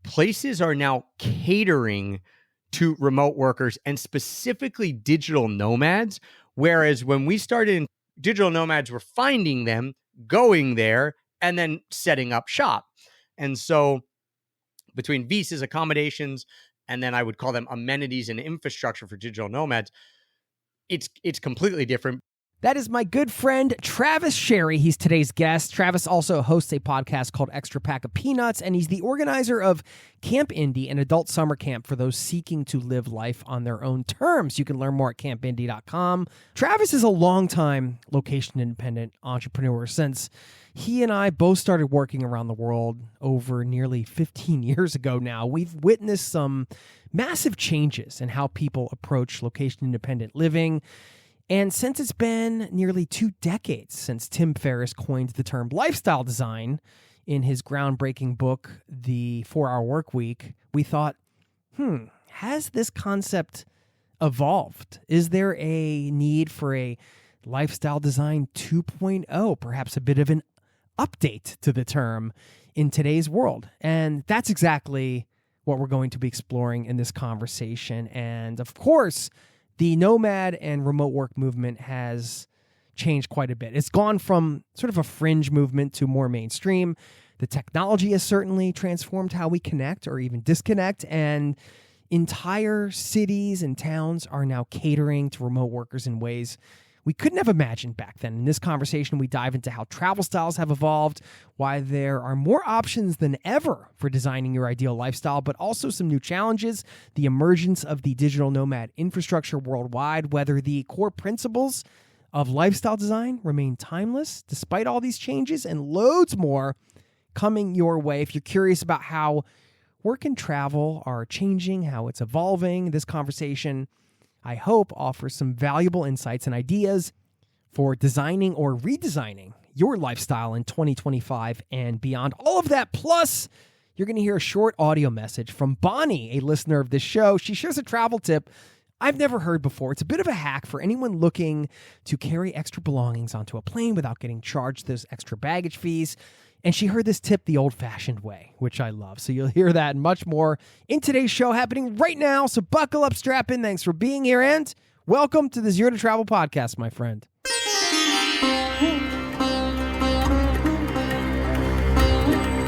places are now catering to remote workers and specifically digital nomads. Whereas when we started, digital nomads were finding them, going there, and then setting up shop. And so between visas, accommodations, and then I would call them amenities and infrastructure for digital nomads, it's completely different. That is my good friend, Travis Sherry. He's today's guest. Travis also hosts a podcast called Extra Pack of Peanuts, and he's the organizer of Camp Indie, an adult summer camp for those seeking to live life on their own terms. You can learn more at campindie.com. Travis is a longtime location-independent entrepreneur. Since he and I both started working around the world over nearly 15 years ago now, we've witnessed some massive changes in how people approach location-independent living. And since it's been nearly 2 decades since Tim Ferriss coined the term lifestyle design in his groundbreaking book, The 4-Hour Workweek, we thought, has this concept evolved? Is there a need for a lifestyle design 2.0, perhaps a bit of an update to the term in today's world? And that's exactly what we're going to be exploring in this conversation. And of course, the nomad and remote work movement has changed quite a bit. It's gone from sort of a fringe movement to more mainstream. The technology has certainly transformed how we connect or even disconnect, and entire cities and towns are now catering to remote workers in ways we couldn't have imagined back then. In this conversation, we dive into how travel styles have evolved, why there are more options than ever for designing your ideal lifestyle, but also some new challenges, the emergence of the digital nomad infrastructure worldwide, whether the core principles of lifestyle design remain timeless despite all these changes, and loads more coming your way. If you're curious about how work and travel are changing, how it's evolving, this conversation, I hope, offers some valuable insights and ideas for designing or redesigning your lifestyle in 2025 and beyond. All of that, plus you're going to hear a short audio message from Bonnie, a listener of this show. She shares a travel tip I've never heard before. It's a bit of a hack for anyone looking to carry extra belongings onto a plane without getting charged those extra baggage fees. And she heard this tip the old-fashioned way, which I love. So you'll hear that and much more in today's show happening right now. So buckle up, strap in. Thanks for being here, and welcome to the Zero to Travel podcast, my friend.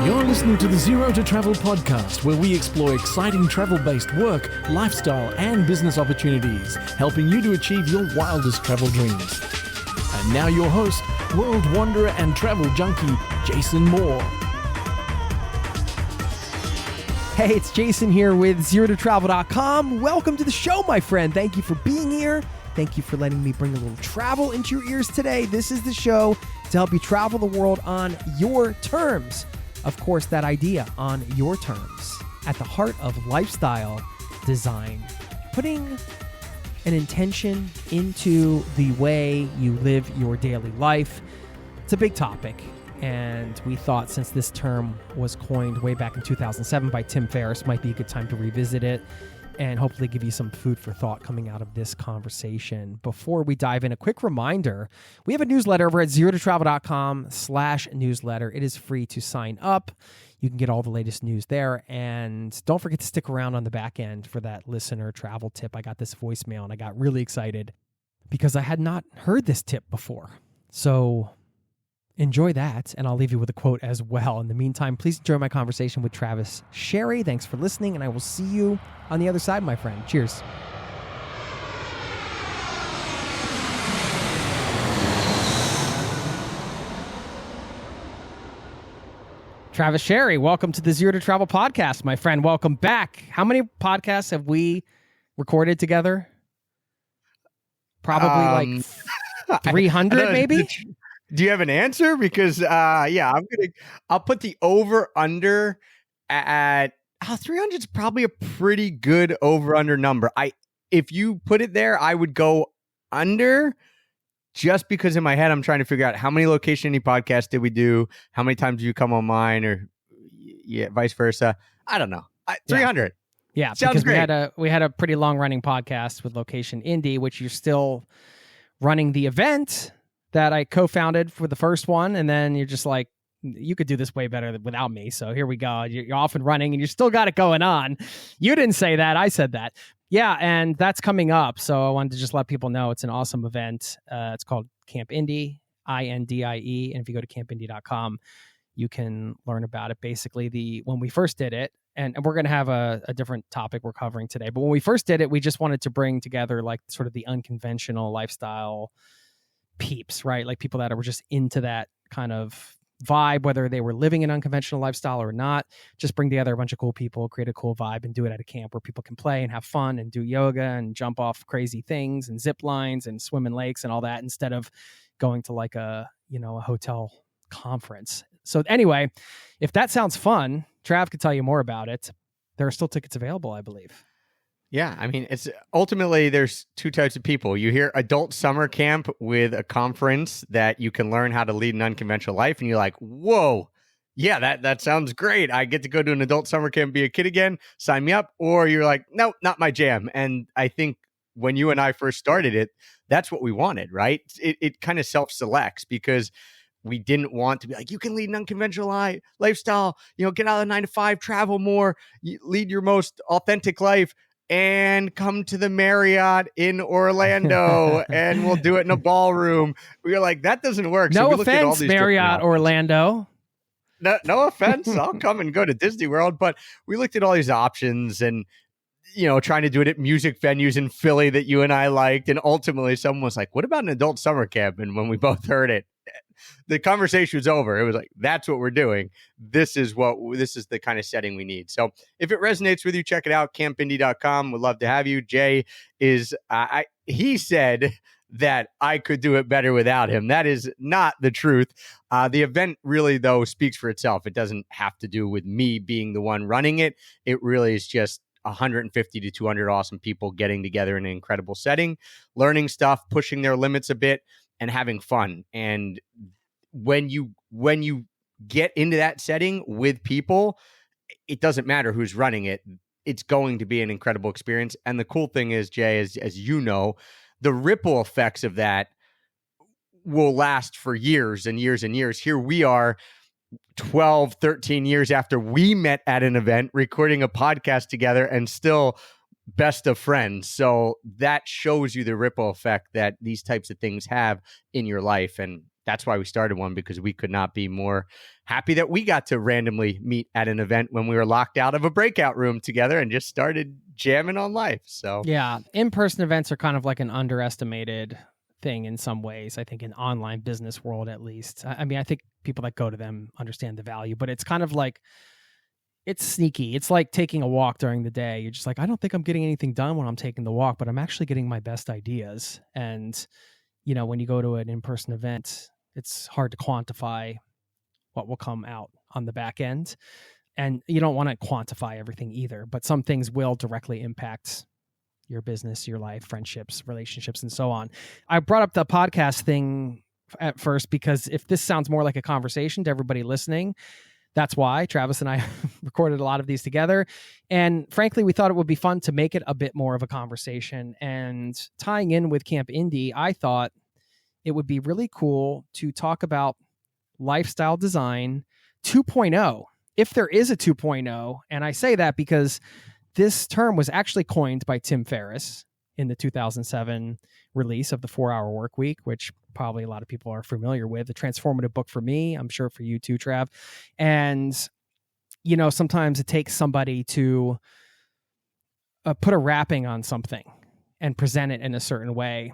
You're listening to the Zero to Travel podcast, where we explore exciting travel-based work, lifestyle, and business opportunities, helping you to achieve your wildest travel dreams. And now your host, world wanderer and travel junkie, Jason Moore. Hey, it's Jason here with ZeroToTravel.com. Welcome to the show, my friend. Thank you for being here. Thank you for letting me bring a little travel into your ears today. This is the show to help you travel the world on your terms. Of course, that idea, on your terms, at the heart of lifestyle design, putting an intention into the way you live your daily life. It's a big topic, and we thought since this term was coined way back in 2007 by Tim Ferriss, might be a good time to revisit it and hopefully give you some food for thought coming out of this conversation. Before we dive in, a quick reminder, we have a newsletter over at zerototravel.com/newsletter. It is free to sign up. You can get all the latest news there. And don't forget to stick around on the back end for that listener travel tip. I got this voicemail and I got really excited because I had not heard this tip before. So enjoy that, and I'll leave you with a quote as well. In the meantime, please enjoy my conversation with Travis Sherry. Thanks for listening, and I will see you on the other side, my friend. Cheers. Travis Sherry, welcome to the Zero to Travel podcast, my friend. Welcome back. How many podcasts have we recorded together? Probably like 300, maybe? Do you have an answer? Because I'll put the over under at 300 is probably a pretty good over under number. If you put it there, I would go under, just because in my head I'm trying to figure out how many Location Indie podcasts did we do, how many times do you come on mine, or vice versa. I don't know. 300. Yeah, sounds because great. we had a pretty long running podcast with Location Indie, which you're still running the event that I co-founded for the first one, and then you're just like, you could do this way better without me. So here we go. You're off and running and you still got it going on. You didn't say that. I said that. Yeah. And that's coming up. So I wanted to just let people know it's an awesome event. It's called Camp Indie, INDIE. And if you go to campindie.com, you can learn about it. Basically, when we first did it, and we're going to have a different topic we're covering today. But when we first did it, we just wanted to bring together like sort of the unconventional lifestyle peeps, right? Like people that were just into that kind of vibe, whether they were living an unconventional lifestyle or not. Just bring together a bunch of cool people, create a cool vibe, and do it at a camp where people can play and have fun and do yoga and jump off crazy things and zip lines and swim in lakes and all that, instead of going to like a hotel conference. So anyway, if that sounds fun, Trav could tell you more about it. There are still tickets available, I believe. Yeah, I mean, it's ultimately there's two types of people. You hear adult summer camp with a conference that you can learn how to lead an unconventional life, and you're like, whoa, yeah, that sounds great. I get to go to an adult summer camp, be a kid again, sign me up. Or you're like, no, not my jam. And I think when you and I first started it, that's what we wanted, right? It kind of self-selects because we didn't want to be like, you can lead an unconventional lifestyle, get out of the 9-to-5, travel more, lead your most authentic life, and come to the Marriott in Orlando and we'll do it in a ballroom. We were like, that doesn't work. No so we offense, all these Marriott Orlando. No offense. I'll come and go to Disney World. But we looked at all these options and, trying to do it at music venues in Philly that you and I liked. And ultimately someone was like, what about an adult summer camp? And when we both heard it, the conversation was over. It was like, that's what we're doing. This is the kind of setting we need. So if it resonates with you, check it out. campindie.com. We'd love to have you. Jay is, he said that I could do it better without him. That is not the truth. The event really, though, speaks for itself. It doesn't have to do with me being the one running it. It really is just 150 to 200 awesome people getting together in an incredible setting, learning stuff, pushing their limits a bit, and having fun. And when you get into that setting with people, it doesn't matter who's running it. It's going to be an incredible experience. And the cool thing is, Jay, as you know, the ripple effects of that will last for years and years and years. Here we are 12, 13 years after we met at an event, recording a podcast together and still best of friends. So that shows you the ripple effect that these types of things have in your life. And that's why we started one, because we could not be more happy that we got to randomly meet at an event when we were locked out of a breakout room together and just started jamming on life. So yeah, in-person events are kind of like an underestimated thing in some ways. I think in online business world, at least. I mean, I think people that go to them understand the value, but it's kind of like, it's sneaky. It's like taking a walk during the day. You're just like, I don't think I'm getting anything done when I'm taking the walk, but I'm actually getting my best ideas. And, when you go to an in-person event, it's hard to quantify what will come out on the back end. And you don't want to quantify everything either, but some things will directly impact your business, your life, friendships, relationships, and so on. I brought up the podcast thing at first because if this sounds more like a conversation to everybody listening, that's why Travis and I recorded a lot of these together. And frankly, we thought it would be fun to make it a bit more of a conversation. And tying in with Camp Indie, I thought it would be really cool to talk about lifestyle design 2.0, if there is a 2.0. And I say that because this term was actually coined by Tim Ferriss in the 2007 release of the 4-Hour Workweek, which probably a lot of people are familiar with. A transformative book for me, I'm sure for you too, Trav. And, sometimes it takes somebody to put a wrapping on something and present it in a certain way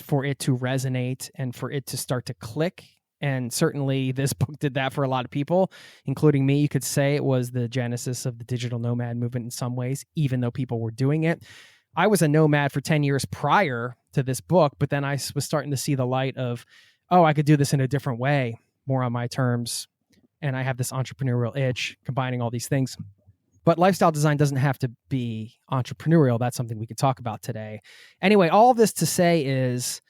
for it to resonate and for it to start to click. And certainly this book did that for a lot of people, including me. You could say it was the genesis of the digital nomad movement in some ways, even though people were doing it. I was a nomad for 10 years prior to this book, but then I was starting to see the light of, I could do this in a different way, more on my terms. And I have this entrepreneurial itch, combining all these things. But lifestyle design doesn't have to be entrepreneurial. That's something we could talk about today. Anyway, all this to say is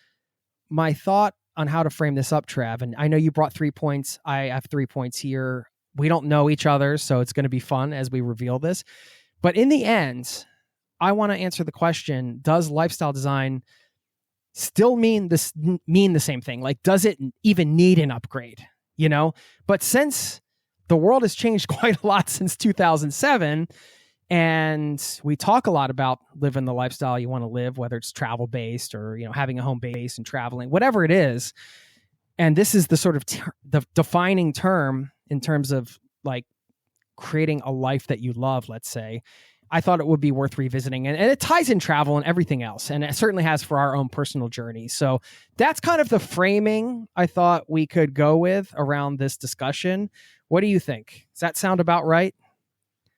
my thought on how to frame this up, Trav. And I know you brought 3 points. I have 3 points here. We don't know each other, so it's going to be fun as we reveal this. But in the end, I want to answer the question, does lifestyle design still mean the same thing? Like, does it even need an upgrade? But since the world has changed quite a lot since 2007, and we talk a lot about living the lifestyle you want to live, whether it's travel based or, having a home base and traveling, whatever it is. And this is the sort of the defining term in terms of like creating a life that you love, let's say. I thought it would be worth revisiting. And it ties in travel and everything else. And it certainly has for our own personal journey. So that's kind of the framing I thought we could go with around this discussion. What do you think? Does that sound about right?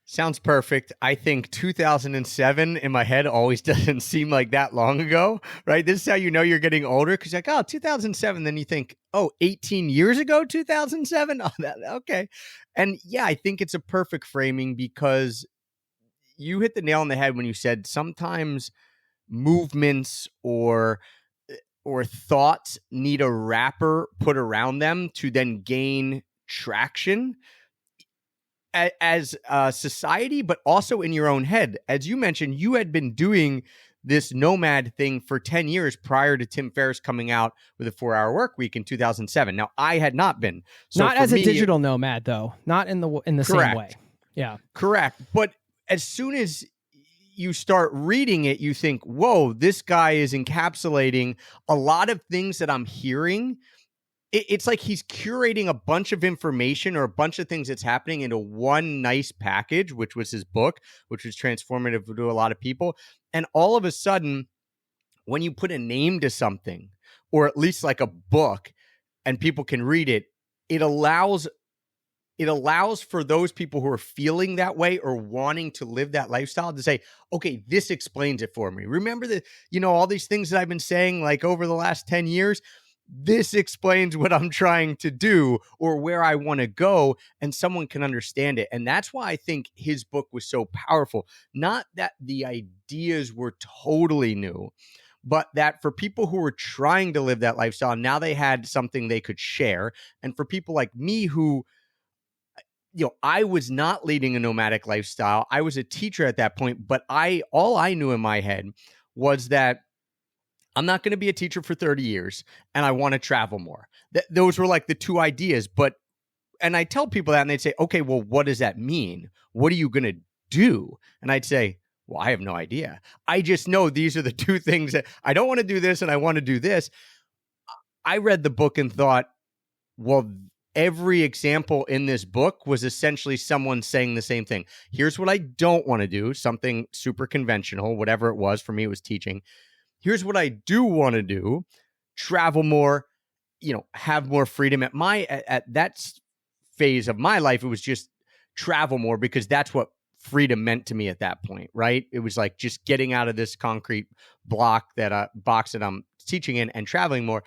Sounds perfect. I think 2007 in my head always doesn't seem like that long ago, right? This is how you know you're getting older, because you're like, oh, 2007. Then you think, oh, 18 years ago, 2007? Oh, okay. And yeah, I think it's a perfect framing, because you hit the nail on the head when you said sometimes movements or thoughts need a wrapper put around them to then gain traction as a society, but also in your own head. As you mentioned, you had been doing this nomad thing for 10 years prior to Tim Ferriss coming out with a 4-hour work week in 2007. Now, I had not been. So not as a digital nomad, though. Not in the same way. Yeah. Correct. But as soon as you start reading it, you think, whoa, this guy is encapsulating a lot of things that I'm hearing. It's like he's curating a bunch of information or a bunch of things that's happening into one nice package, which was his book, which was transformative to a lot of people. And all of a sudden, when you put a name to something, or at least like a book, and people can read it, it allows for those people who are feeling that way or wanting to live that lifestyle to say, okay, this explains it for me. Remember that, all these things that I've been saying like over the last 10 years, this explains what I'm trying to do or where I want to go, and someone can understand it. And that's why I think his book was so powerful. Not that the ideas were totally new, but that for people who were trying to live that lifestyle, now they had something they could share. And for people like me who, I was not leading a nomadic lifestyle. I was a teacher at that point, but all I knew in my head was that I'm not going to be a teacher for 30 years and I want to travel more. Those were like the two ideas. And I tell people that and they'd say, okay, well, what does that mean? What are you going to do? And I'd say, well, I have no idea. I just know these are the two things that I don't want to do this and I want to do this. I read the book and thought, well, every example in this book was essentially someone saying the same thing. Here's what I don't want to do, something super conventional, whatever it was. For me, it was teaching. Here's what I do want to do: travel more, have more freedom. At that phase of my life, it was just travel more, because that's what freedom meant to me at that point, right? It was like just getting out of this concrete box that I'm teaching in and traveling more.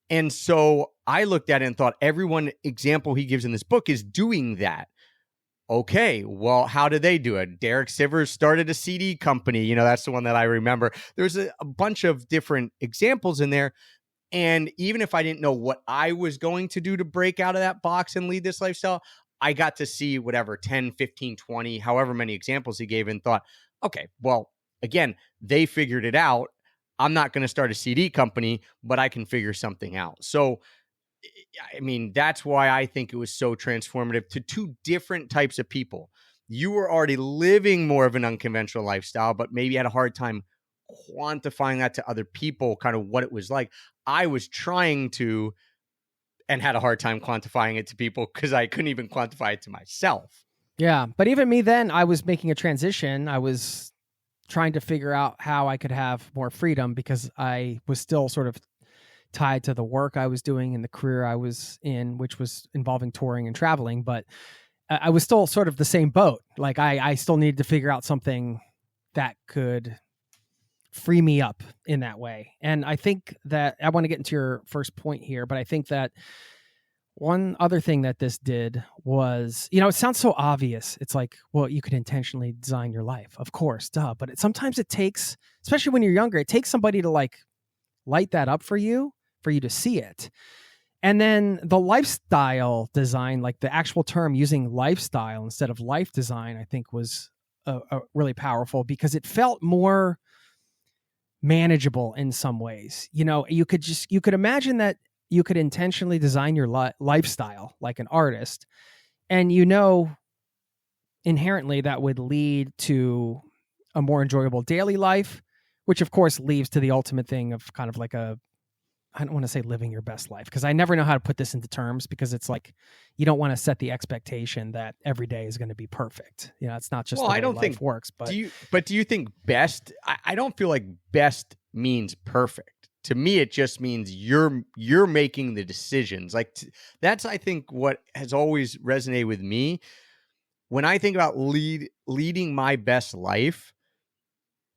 And so I looked at it and thought, every example he gives in this book is doing that. Okay, well, how did they do it? Derek Sivers started a CD company. That's the one that I remember. There's a bunch of different examples in there. And even if I didn't know what I was going to do to break out of that box and lead this lifestyle, I got to see whatever, 10, 15, 20, however many examples he gave, and thought, okay, well, again, they figured it out. I'm not going to start a CD company, but I can figure something out. So, I mean, that's why I think it was so transformative to two different types of people. You were already living more of an unconventional lifestyle, but maybe had a hard time quantifying that to other people, kind of what it was like. I was trying to, and had a hard time quantifying it to people because I couldn't even quantify it to myself. Yeah. But even me then, I was making a transition. I was trying to figure out how I could have more freedom, because I was still sort of tied to the work I was doing and the career I was in, which was involving touring and traveling. But I was still sort of the same boat. Like I still needed to figure out something that could free me up in that way. And I think that I want to get into your first point here, but I think that one other thing that this did was, it sounds so obvious. It's like, well, you could intentionally design your life. Of course, duh. But sometimes it takes, especially when you're younger, it takes somebody to like light that up for you to see it. And then the lifestyle design, like the actual term using lifestyle instead of life design, I think was really powerful, because it felt more manageable in some ways. You could imagine that you could intentionally design your lifestyle like an artist, and inherently that would lead to a more enjoyable daily life, which of course leads to the ultimate thing of kind of like I don't want to say living your best life, because I never know how to put this into terms, because it's like you don't want to set the expectation that every day is going to be perfect. It's not just the way I don't life think works. But do you think best? I don't feel like best means perfect. To me, it just means you're making the decisions. Like that's, I think, what has always resonated with me when I think about leading my best life.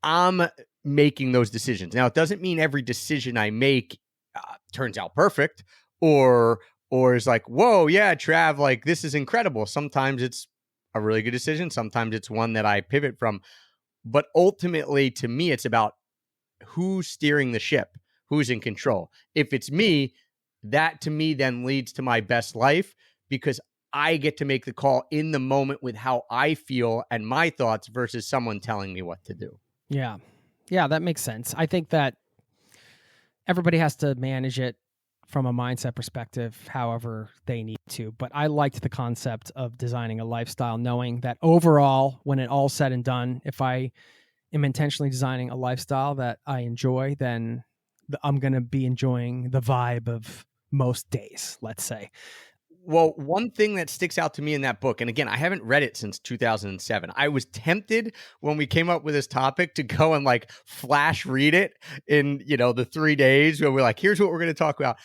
I'm making those decisions. Now, it doesn't mean every decision I make turns out perfect or is like, whoa, yeah, Trav, like this is incredible. Sometimes it's a really good decision. Sometimes it's one that I pivot from. But ultimately, to me, it's about who's steering the ship, who's in control. If it's me, that to me then leads to my best life, because I get to make the call in the moment with how I feel and my thoughts versus someone telling me what to do. yeah, that makes sense. I think that everybody has to manage it from a mindset perspective however they need to. But I liked the concept of designing a lifestyle, knowing that overall, when it all said and done, if I am intentionally designing a lifestyle that I enjoy, then I'm going to be enjoying the vibe of most days, let's say. Well, one thing that sticks out to me in that book, and again, I haven't read it since 2007. I was tempted when we came up with this topic to go and like flash read it in, the 3 days where we're like, here's what we're going to talk about.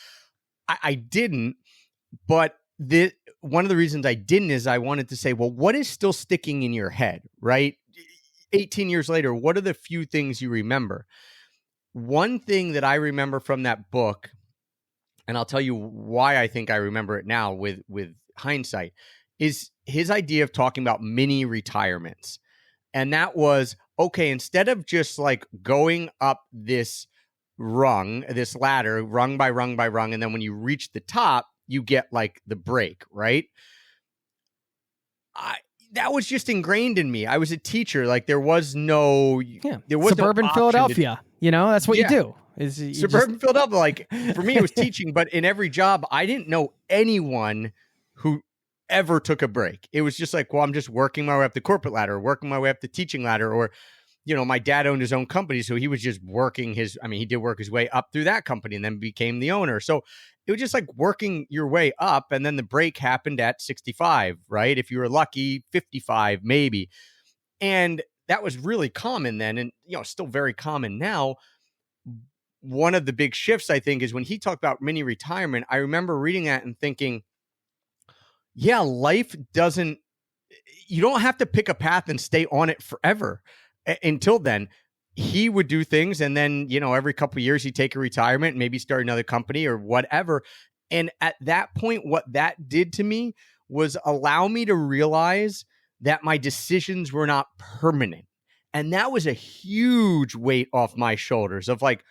I didn't, but one of the reasons I didn't is I wanted to say, well, what is still sticking in your head, right? 18 years later, what are the few things you remember? One thing that I remember from that book, and I'll tell you why I think I remember it now with hindsight, is his idea of talking about mini retirements. And that was, okay, instead of just like going up this ladder, rung by rung by rung, and then when you reach the top, you get like the break, right? That was just ingrained in me. I was a teacher. Like there was suburban no Philadelphia. That's what you do. Suburban Philadelphia. Like for me, it was teaching, but in every job, I didn't know anyone who ever took a break. It was just like, well, I'm just working my way up the corporate ladder, or working my way up the teaching ladder, or, my dad owned his own company. So he was just working he did work his way up through that company and then became the owner. So it was just like working your way up. And then the break happened at 65, right? If you were lucky, 55, maybe. And that was really common then. And, still very common now. One of the big shifts, I think, is when he talked about mini retirement. I remember reading that and thinking, yeah, life you don't have to pick a path and stay on it forever. Until then, he would do things. And then, every couple of years, he'd take a retirement, maybe start another company or whatever. And at that point, what that did to me was allow me to realize that my decisions were not permanent. And that was a huge weight off my shoulders of like,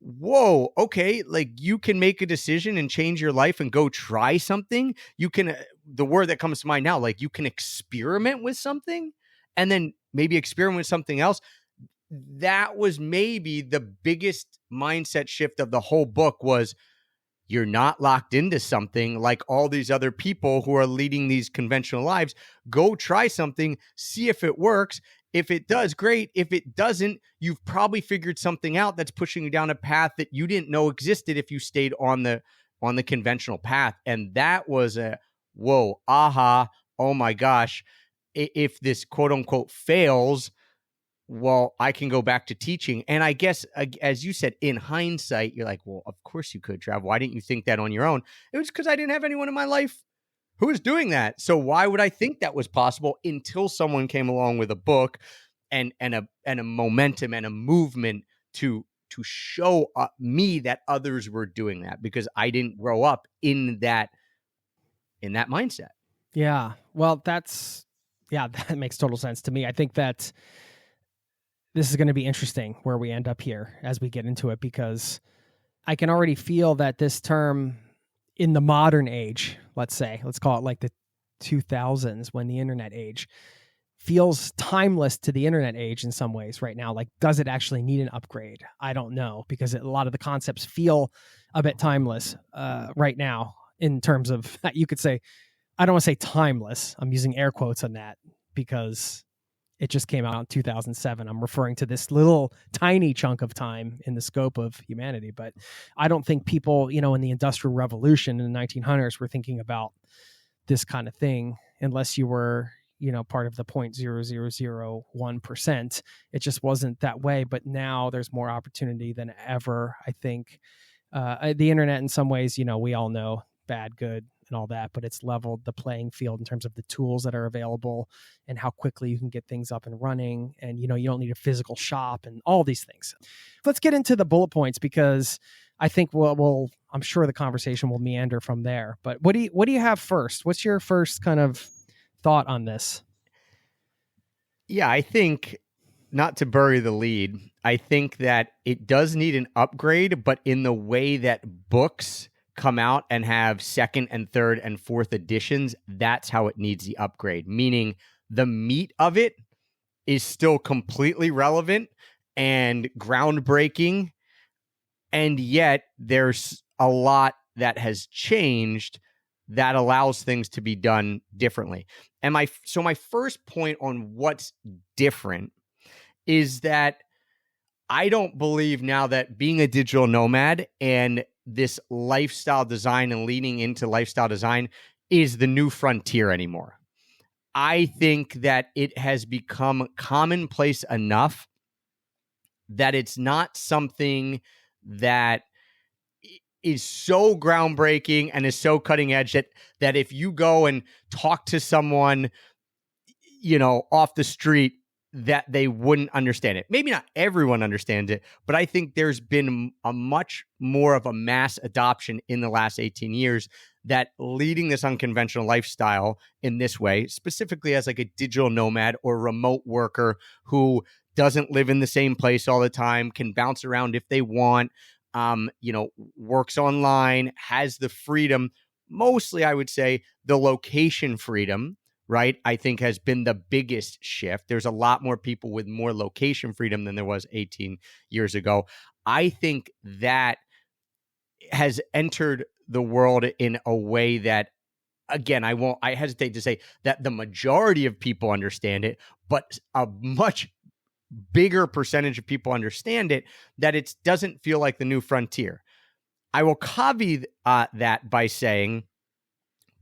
whoa, okay, like you can make a decision and change your life and go try something. You can, the word that comes to mind now, like you can experiment with something and then maybe experiment with something else. That was maybe the biggest mindset shift of the whole book was you're not locked into something like all these other people who are leading these conventional lives. Go try something, see if it works. If it does, great. If it doesn't, you've probably figured something out that's pushing you down a path that you didn't know existed if you stayed on the conventional path. And that was a whoa, aha, oh my gosh. If this quote unquote fails, well, I can go back to teaching. And I guess, as you said, in hindsight, you're like, well, of course you could, Trav. Why didn't you think that on your own? It was because I didn't have anyone in my life who was doing that. So why would I think that was possible until someone came along with a book and a momentum and a movement to show me that others were doing that, because I didn't grow up in that mindset. Yeah. Well, that makes total sense to me. I think that this is going to be interesting where we end up here as we get into it, because I can already feel that this term in the modern age, let's call it like the 2000s, when the internet age feels timeless to the internet age in some ways right now. Like, does it actually need an upgrade? I don't know, because a lot of the concepts feel a bit timeless right now in terms of, you could say, I don't want to say timeless. I'm using air quotes on that because it just came out in 2007. I'm referring to this little tiny chunk of time in the scope of humanity. But I don't think people, in the Industrial Revolution in the 1900s were thinking about this kind of thing unless you were, part of the 0.0001%. It just wasn't that way. But now there's more opportunity than ever, I think. The internet, in some ways, we all know bad, good, and all that, but it's leveled the playing field in terms of the tools that are available and how quickly you can get things up and running. And, you don't need a physical shop and all these things. Let's get into the bullet points, because I think I'm sure the conversation will meander from there. But what do you have first? What's your first kind of thought on this? Yeah, I think, not to bury the lead, I think that it does need an upgrade, but in the way that books come out and have second and third and fourth editions, that's how it needs the upgrade. Meaning the meat of it is still completely relevant and groundbreaking, and yet there's a lot that has changed that allows things to be done differently. And my first point on what's different is that I don't believe now that being a digital nomad and this lifestyle design and leaning into lifestyle design is the new frontier anymore. I think that it has become commonplace enough that it's not something that is so groundbreaking and is so cutting edge that if you go and talk to someone, off the street, that they wouldn't understand it. Maybe not everyone understands it, but I think there's been a much more of a mass adoption in the last 18 years that leading this unconventional lifestyle in this way, specifically as like a digital nomad or remote worker who doesn't live in the same place all the time, can bounce around if they want, works online, has the freedom, mostly I would say the location freedom, right? I think has been the biggest shift. There's a lot more people with more location freedom than there was 18 years ago. I think that has entered the world in a way that, again, I hesitate to say that the majority of people understand it, but a much bigger percentage of people understand it, that it doesn't feel like the new frontier. I will caveat that by saying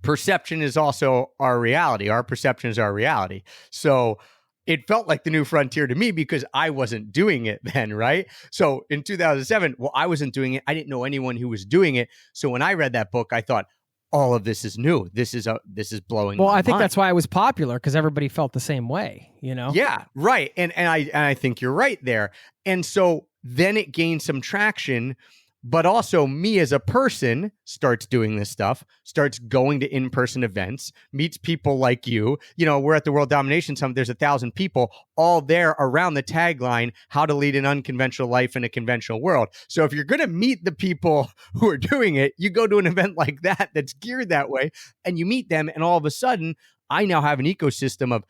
perception is also our reality. Our perception is our reality. So it felt like the new frontier to me because I wasn't doing it then, right? So in 2007, I wasn't doing it. I didn't know anyone who was doing it. So when I read that book, I thought, all of this is new. This is blowing my mind. Well, I think that's why it was popular, because everybody felt the same way, Yeah, right. And I think you're right there. And so then it gained some traction. But also me as a person starts doing this stuff, starts going to in-person events, meets people like you. We're at the World Domination Summit. There's 1,000 people all there around the tagline, how to lead an unconventional life in a conventional world. So if you're going to meet the people who are doing it, you go to an event like that that's geared that way and you meet them. And all of a sudden, I now have an ecosystem of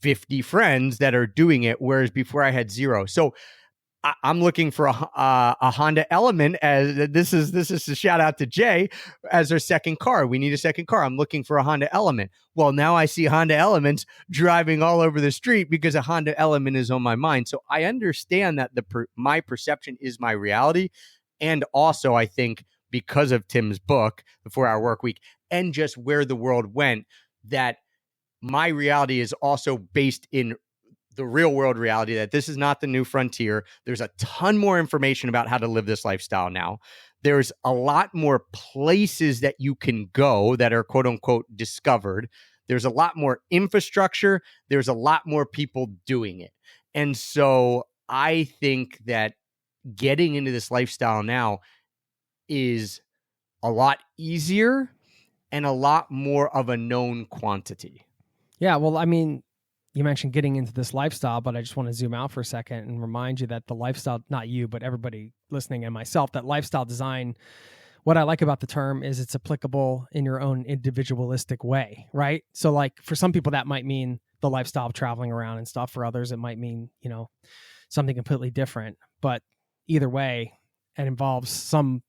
50 friends that are doing it, whereas before I had 0. So I'm looking for a Honda Element, as this is a shout out to Jay, as our second car. We need a second car. I'm looking for a Honda Element. Well, now I see Honda Elements driving all over the street because a Honda Element is on my mind. So I understand that my perception is my reality. And also I think because of Tim's book, The 4-Hour Workweek, and just where the world went, that my reality is also based in the real world reality, that this is not the new frontier. There's a ton more information about how to live this lifestyle now. There's a lot more places that you can go that are quote unquote discovered. There's a lot more infrastructure. There's a lot more people doing it. And so I think that getting into this lifestyle now is a lot easier and a lot more of a known quantity. Yeah, well, I mean, you mentioned getting into this lifestyle, but I just want to zoom out for a second and remind you that the lifestyle, not you, but everybody listening and myself, that lifestyle design, what I like about the term is it's applicable in your own individualistic way, right? So like for some people that might mean the lifestyle of traveling around and stuff. For others, it might mean, something completely different. But either way, it involves some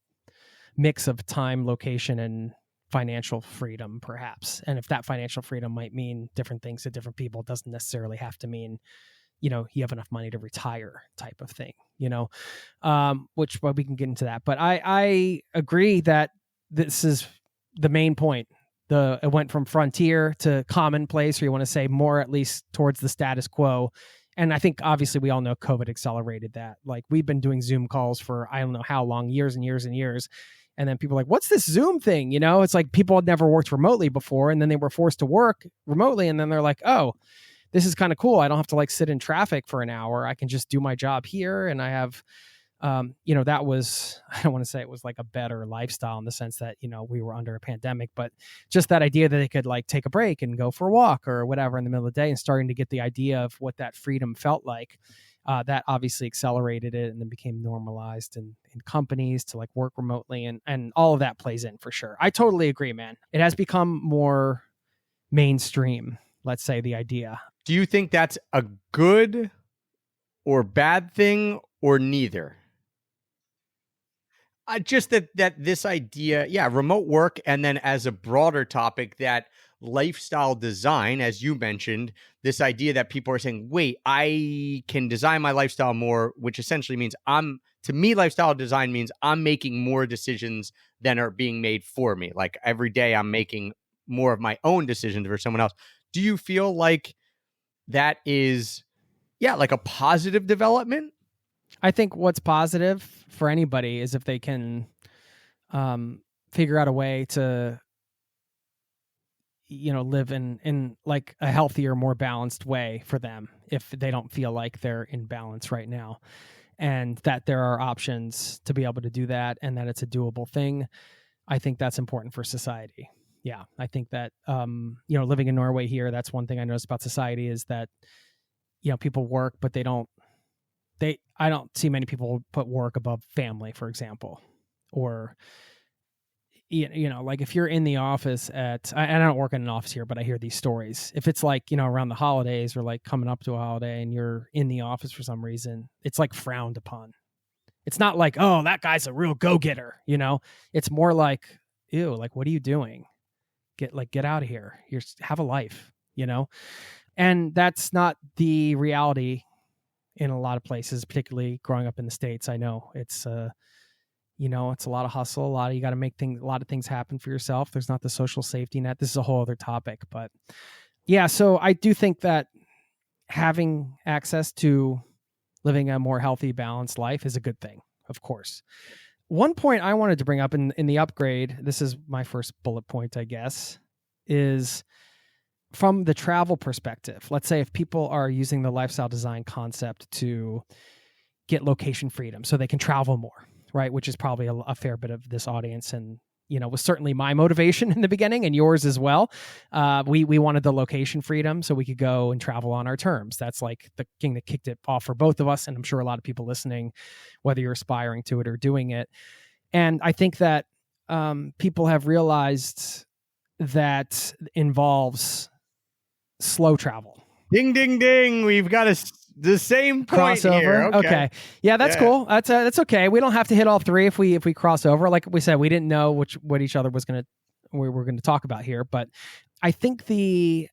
mix of time, location, and financial freedom, perhaps. And if that financial freedom might mean different things to different people, it doesn't necessarily have to mean, you have enough money to retire type of thing, which, well, we can get into that. But I agree that this is the main point. It went from frontier to commonplace, or you want to say more, at least towards the status quo. And I think obviously we all know COVID accelerated that. Like, we've been doing Zoom calls for, I don't know how long, years and years and years. And then people are like, what's this Zoom thing? It's like people had never worked remotely before, and then they were forced to work remotely. And then they're like, oh, this is kind of cool. I don't have to sit in traffic for an hour. I can just do my job here. And I have, that was, I don't want to say it was like a better lifestyle in the sense that, we were under a pandemic, but just that idea that they could take a break and go for a walk or whatever in the middle of the day, and starting to get the idea of what that freedom felt like. That obviously accelerated it and then became normalized in companies to work remotely, and all of that plays in for sure. I totally agree, man. It has become more mainstream, let's say, the idea. Do you think that's a good or bad thing, or neither? Just that this idea, remote work, and then as a broader topic, that lifestyle design, as you mentioned, this idea that people are saying, wait, I can design my lifestyle more, which essentially means to me, lifestyle design means I'm making more decisions than are being made for me. Like, every day I'm making more of my own decisions for someone else. Do you feel like that is, like a positive development? I think what's positive for anybody is if they can figure out a way to, live in like a healthier, more balanced way for them, if they don't feel like they're in balance right now, and that there are options to be able to do that, and that it's a doable thing. I think that's important for society. Yeah, I think that, living in Norway here, that's one thing I noticed about society is that, people work, but I don't see many people put work above family, for example, or, if you're in the office and I don't work in an office here, but I hear these stories. If it's around the holidays or coming up to a holiday and you're in the office for some reason, it's frowned upon. It's not like, oh, that guy's a real go-getter, It's more like, ew, what are you doing? Get out of here. Have a life, And that's not the reality in a lot of places, particularly growing up in the States. I know it's it's a lot of hustle, you got to make a lot of things happen for yourself. There's not the social safety net. This is a whole other topic, but yeah. So I do think that having access to living a more healthy, balanced life is a good thing, of course. One point I wanted to bring up in the upgrade, this is my first bullet point, I guess, is from the travel perspective. Let's say if people are using the lifestyle design concept to get location freedom so they can travel more, right? Which is probably a fair bit of this audience, and was certainly my motivation in the beginning, and yours as well. We wanted the location freedom so we could go and travel on our terms. That's the thing that kicked it off for both of us, and I'm sure a lot of people listening, whether you're aspiring to it or doing it. And I think that people have realized that involves slow travel. Ding, ding, ding. We've got the same point crossover here. Okay. Yeah, that's cool. That's okay. We don't have to hit all three if we cross over. Like we said, we didn't know what each other we were going to talk about here, but I think the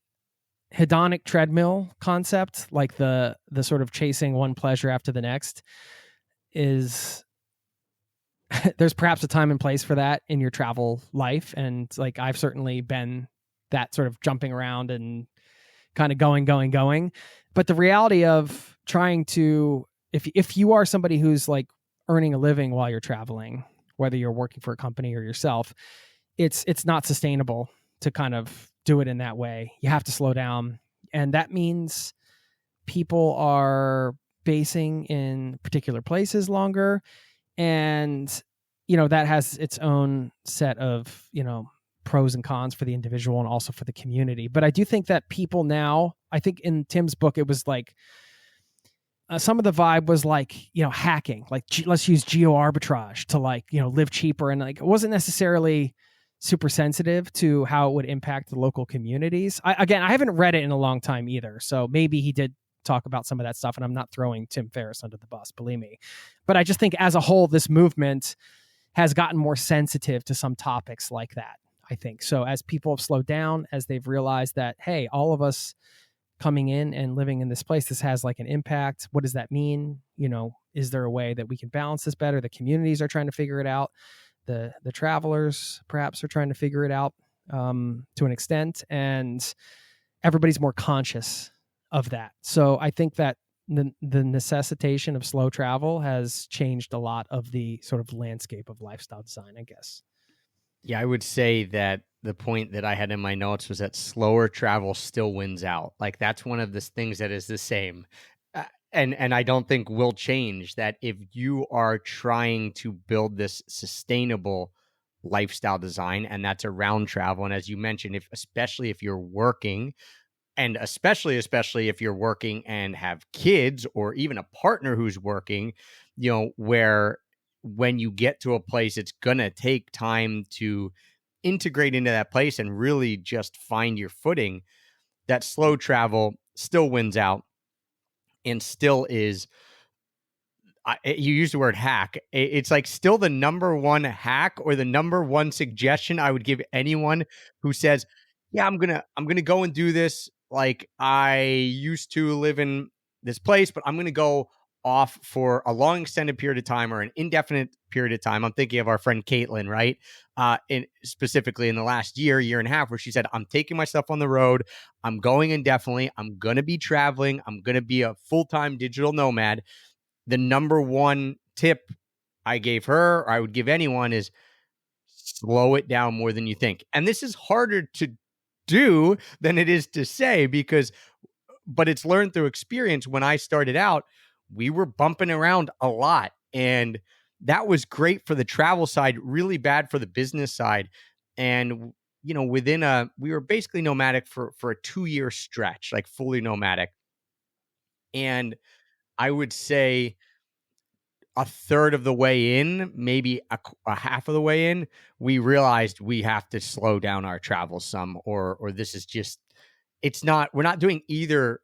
hedonic treadmill concept, like the sort of chasing one pleasure after the next, is there's perhaps a time and place for that in your travel life, and I've certainly been that sort of jumping around and kind of going. But the reality of trying to, if you are somebody who's earning a living while you're traveling, whether you're working for a company or yourself, it's not sustainable to kind of do it in that way. You have to slow down. And that means people are basing in particular places longer. And, that has its own set of, pros and cons for the individual and also for the community. But I do think that people now, I think in Tim's book, it was some of the vibe was hacking, let's use geo arbitrage to live cheaper. And it wasn't necessarily super sensitive to how it would impact the local communities. I haven't read it in a long time either, so maybe he did talk about some of that stuff, and I'm not throwing Tim Ferriss under the bus, believe me. But I just think as a whole, this movement has gotten more sensitive to some topics like that, I think. So as people have slowed down, as they've realized that, hey, all of us coming in and living in this place, this has like an impact. What does that mean? Is there a way that we can balance this better? The communities are trying to figure it out. The travelers perhaps are trying to figure it out to an extent, and everybody's more conscious of that. So I think that the necessitation of slow travel has changed a lot of the sort of landscape of lifestyle design, I guess. Yeah, I would say that the point that I had in my notes was that slower travel still wins out. Like that's one of the things that is the same. And I don't think will change, that if you are trying to build this sustainable lifestyle design, and that's around travel. And as you mentioned, especially if you're working, and especially if you're working and have kids or even a partner who's working, where when you get to a place, it's going to take time to integrate into that place and really just find your footing, that slow travel still wins out and still is, you use the word hack. It's like still the number one hack or the number one suggestion I would give anyone who says, yeah, I'm going to go and do this. Like I used to live in this place, but I'm going to go off for a long extended period of time or an indefinite period of time. I'm thinking of our friend Caitlin, right? Specifically in the last year and a half, where she said, I'm taking my stuff on the road. I'm going indefinitely. I'm going to be traveling. I'm going to be a full-time digital nomad. The number one tip I gave her, or I would give anyone, is slow it down more than you think. And this is harder to do than it is to say, but it's learned through experience. When I started out, we were bumping around a lot, and that was great for the travel side, really bad for the business side. And, we were basically nomadic for a 2-year stretch, like fully nomadic. And I would say a third of the way in, maybe a half of the way in, we realized we have to slow down our travel some, or this is just, we're not doing either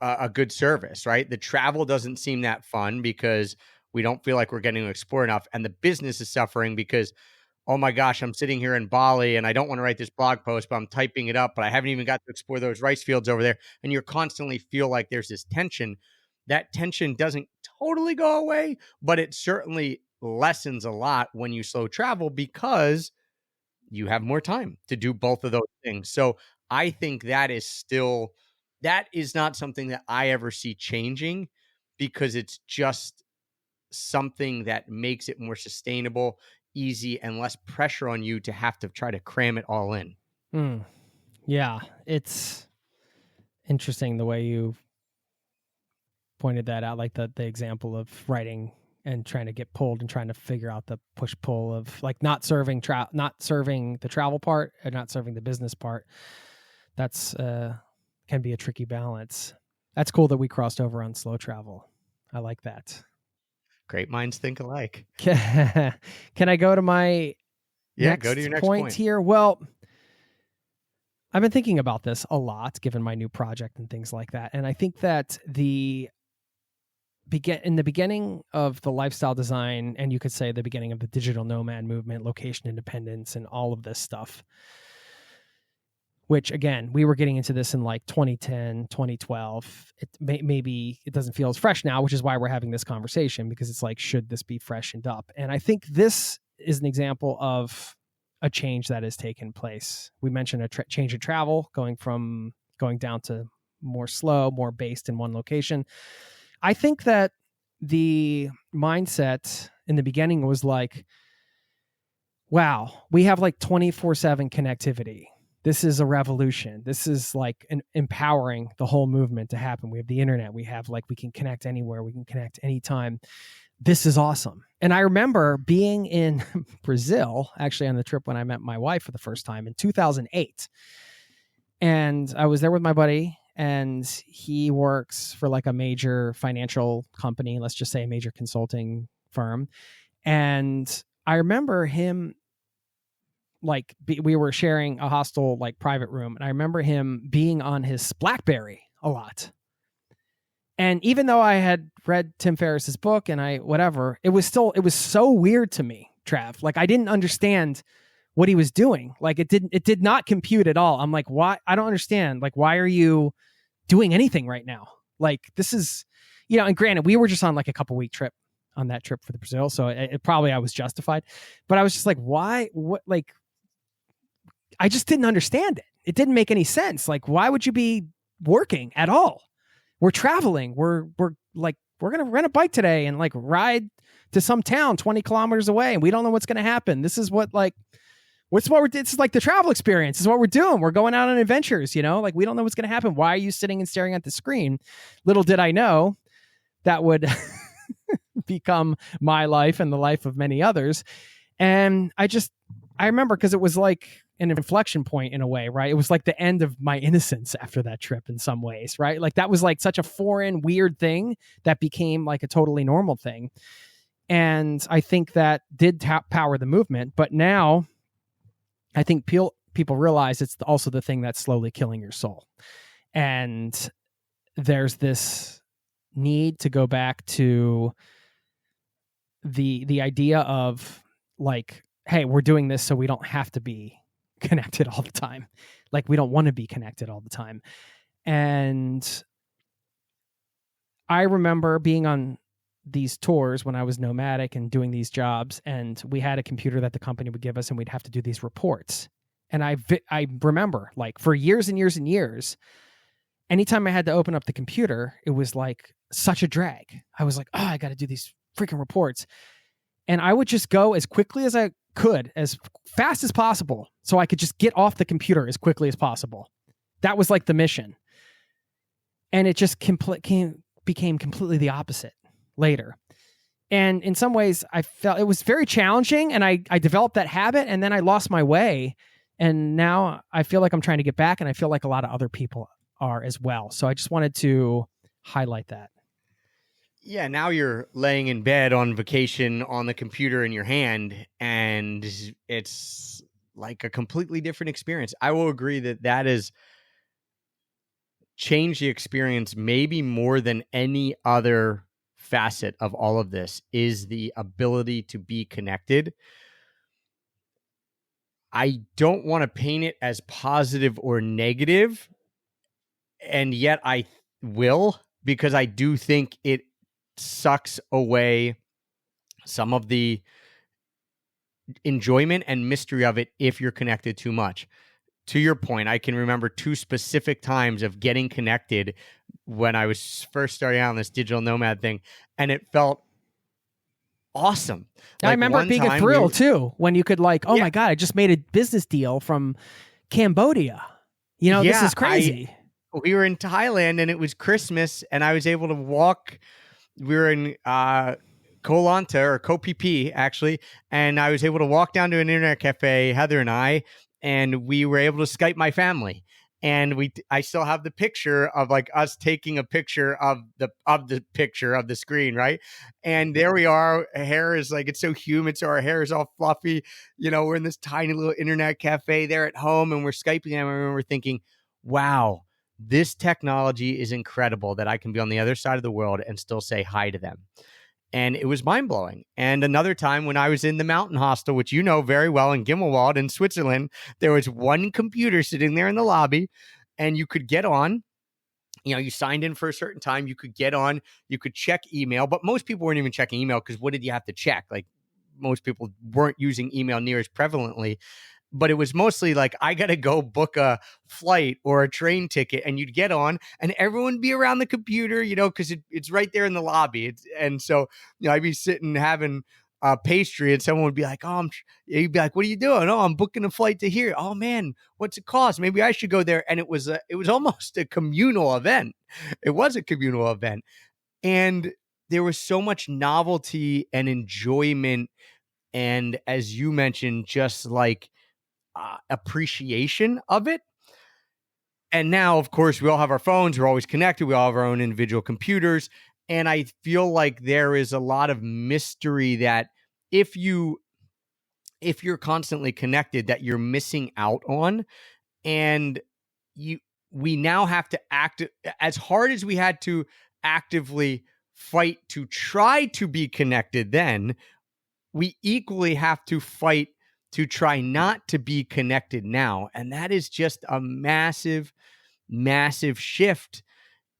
a good service, right? The travel doesn't seem that fun because we don't feel like we're getting to explore enough. And the business is suffering because, oh my gosh, I'm sitting here in Bali and I don't want to write this blog post, but I'm typing it up, but I haven't even got to explore those rice fields over there. And you're constantly feel like there's this tension. That tension doesn't totally go away, but it certainly lessens a lot when you slow travel because you have more time to do both of those things. So I think that is not something that I ever see changing, because it's just something that makes it more sustainable, easy, and less pressure on you to have to try to cram it all in. Yeah, it's interesting the way you pointed that out, like the example of writing and trying to get pulled and trying to figure out the push-pull of like not serving the travel part and not serving the business part. That's can be a tricky balance. That's cool that we crossed over on slow travel. I like that. Great minds think alike. Can I go to my go to your next point here? Well, I've been thinking about this a lot, given my new project and things like that. And I think that in the beginning of the lifestyle design, and you could say the beginning of the digital nomad movement, location independence, and all of this stuff, which again, we were getting into this in like 2010, 2012. Maybe it doesn't feel as fresh now, which is why we're having this conversation, because it's like, should this be freshened up? And I think this is an example of a change that has taken place. We mentioned a change of travel, going down to more slow, more based in one location. I think that the mindset in the beginning was like, wow, we have like 24/7 connectivity. This is a revolution. This is like empowering the whole movement to happen. We have the internet. We can connect anywhere. We can connect anytime. This is awesome. And I remember being in Brazil, actually on the trip when I met my wife for the first time in 2008. And I was there with my buddy, and he works for like a major financial company, let's just say a major consulting firm. And I remember him like we were sharing a hostel like private room, and I remember him being on his BlackBerry a lot. And even though I had read Tim Ferriss's book and it was so weird to me, Trav. Like I didn't understand what he was doing. Like it did not compute at all. I'm like, why? I don't understand. Like, why are you doing anything right now? Like this is, and granted, we were just on like a couple week trip on that trip for the Brazil. So it probably, I was justified, but I was just like, why, what, like, I just didn't understand it. It didn't make any sense. Like, why would you be working at all? We're traveling. We're going to rent a bike today and like ride to some town 20 kilometers away. And we don't know what's going to happen. This is what this is like the travel experience. This is what we're doing. We're going out on adventures, like we don't know what's going to happen. Why are you sitting and staring at the screen? Little did I know that would become my life and the life of many others. And I remember because it was like an inflection point in a way, right? It was like the end of my innocence after that trip in some ways, right? Like that was like such a foreign, weird thing that became like a totally normal thing. And I think that did power the movement. But now I think people realize it's also the thing that's slowly killing your soul. And there's this need to go back to the idea of like, hey, we're doing this so we don't have to be connected all the time. Like we don't want to be connected all the time. And I remember being on these tours when I was nomadic and doing these jobs, and we had a computer that the company would give us and we'd have to do these reports. And I remember like for years and years and years, anytime I had to open up the computer, it was like such a drag. I was like, oh, I got to do these freaking reports. And I would just go as quickly as I could, as fast as possible, so I could just get off the computer as quickly as possible. That was like the mission. And it just became completely the opposite later. And in some ways, I felt it was very challenging, and I developed that habit, and then I lost my way. And now I feel like I'm trying to get back, and I feel like a lot of other people are as well. So I just wanted to highlight that. Yeah, now you're laying in bed on vacation on the computer in your hand, and it's like a completely different experience. I will agree that has changed the experience maybe more than any other facet of all of this, is the ability to be connected. I don't want to paint it as positive or negative, and yet I will, because I do think it sucks away some of the enjoyment and mystery of it if you're connected too much. To your point, I can remember 2 specific times of getting connected when I was first starting out on this digital nomad thing, and it felt awesome. I remember it being a thrill too, when you could like, my God, I just made a business deal from Cambodia. This is crazy. We were in Thailand and it was Christmas, and I was able to walk. We were in Koh Lanta, or Koh Phi Phi, actually, and I was able to walk down to an internet cafe, Heather and I, and we were able to Skype my family. And I still have the picture of like us taking a picture of the picture of the screen, right? And there we are. Hair is like, it's so humid, so our hair is all fluffy. We're in this tiny little internet cafe there at home, and we're Skyping them. I remember thinking, wow, this technology is incredible that I can be on the other side of the world and still say hi to them. And it was mind-blowing. And another time when I was in the mountain hostel, which you know very well, in Gimmelwald in Switzerland, there was one computer sitting there in the lobby, and you could get on. You signed in for a certain time. You could get on. You could check email. But most people weren't even checking email, because what did you have to check? Like, most people weren't using email near as prevalently. But it was mostly like, I got to go book a flight or a train ticket, and you'd get on and everyone would be around the computer, because it's right there in the lobby. And so, I'd be sitting having a pastry, and someone would be like, you'd be like, what are you doing? Oh, I'm booking a flight to here. Oh man, what's it cost? Maybe I should go there. And it was almost a communal event. It was a communal event. And there was so much novelty and enjoyment. And as you mentioned, just like, appreciation of it. And now, of course, we all have our phones. We're always connected. We all have our own individual computers. And I feel like there is a lot of mystery that if you if you're constantly connected that you're missing out on. And we now have to act as hard as we had to actively fight to try to be connected then, we equally have to fight to try not to be connected now. And that is just a massive, massive shift.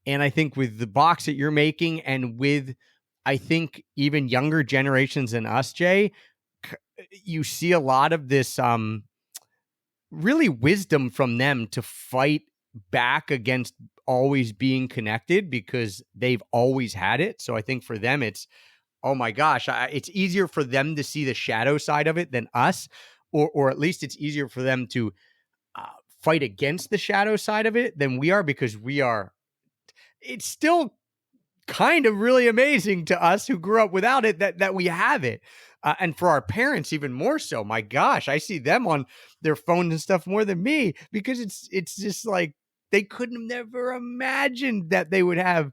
And I think with the box that you're making, and with, I think, even younger generations than us, Jay, you see a lot of this really wisdom from them to fight back against always being connected, because they've always had it. So I think for them, it's, oh my gosh, it's easier for them to see the shadow side of it than us, or at least it's easier for them to fight against the shadow side of it than we are, because it's still kind of really amazing to us who grew up without it that we have it. And for our parents, even more so. My gosh, I see them on their phones and stuff more than me, because it's just like they couldn't have never imagined that they would have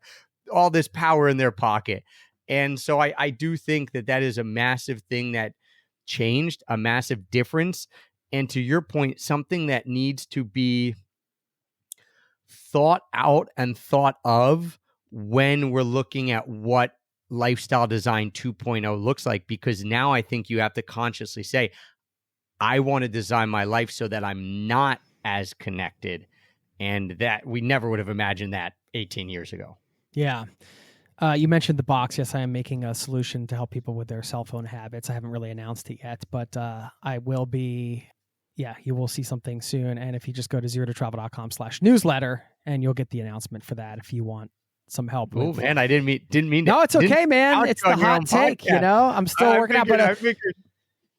all this power in their pocket. And so I do think that is a massive thing that changed, a massive difference. And to your point, something that needs to be thought out and thought of when we're looking at what lifestyle design 2.0 looks like, because now I think you have to consciously say, I want to design my life so that I'm not as connected. And that we never would have imagined that 18 years ago. Yeah. You mentioned the box. Yes, I am making a solution to help people with their cell phone habits. I haven't really announced it yet, but I will be. Yeah, you will see something soon. And if you just go to zerototravel.com/newsletter, and you'll get the announcement for that if you want some help. Oh man, I didn't mean. No, it's okay, man. It's the hot take. You know, I'm still working out, but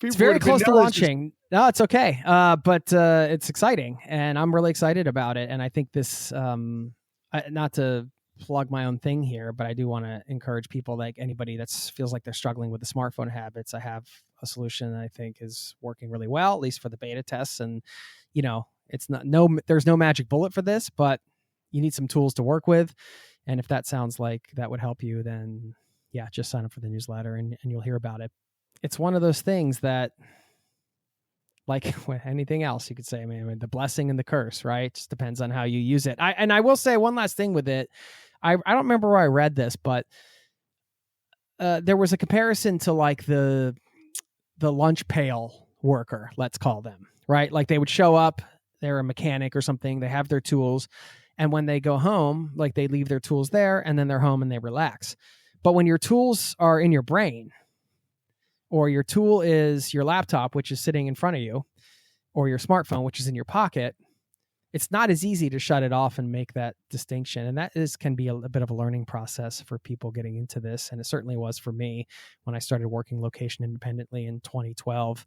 it's very close to launching. No, it's okay. But it's exciting, and I'm really excited about it. And I think this, not to plug my own thing here, but I do want to encourage people, like anybody that feels like they're struggling with the smartphone habits. I have a solution that I think is working really well, at least for the beta tests. And, you know, there's no magic bullet for this, but you need some tools to work with. And if that sounds like that would help you, then yeah, just sign up for the newsletter and you'll hear about it. It's one of those things that, like with anything else, you could say, man, the blessing and the curse, right? It just depends on how you use it. I will say one last thing with it. I don't remember where I read this, but there was a comparison to like the lunch pail worker, let's call them, right? Like they would show up, they're a mechanic or something, they have their tools, and when they go home, like they leave their tools there and then they're home and they relax. But when your tools are in your brain, or your tool is your laptop, which is sitting in front of you, or your smartphone, which is in your pocket, it's not as easy to shut it off and make that distinction. And that can be a bit of a learning process for people getting into this. And it certainly was for me when I started working location independently in 2012.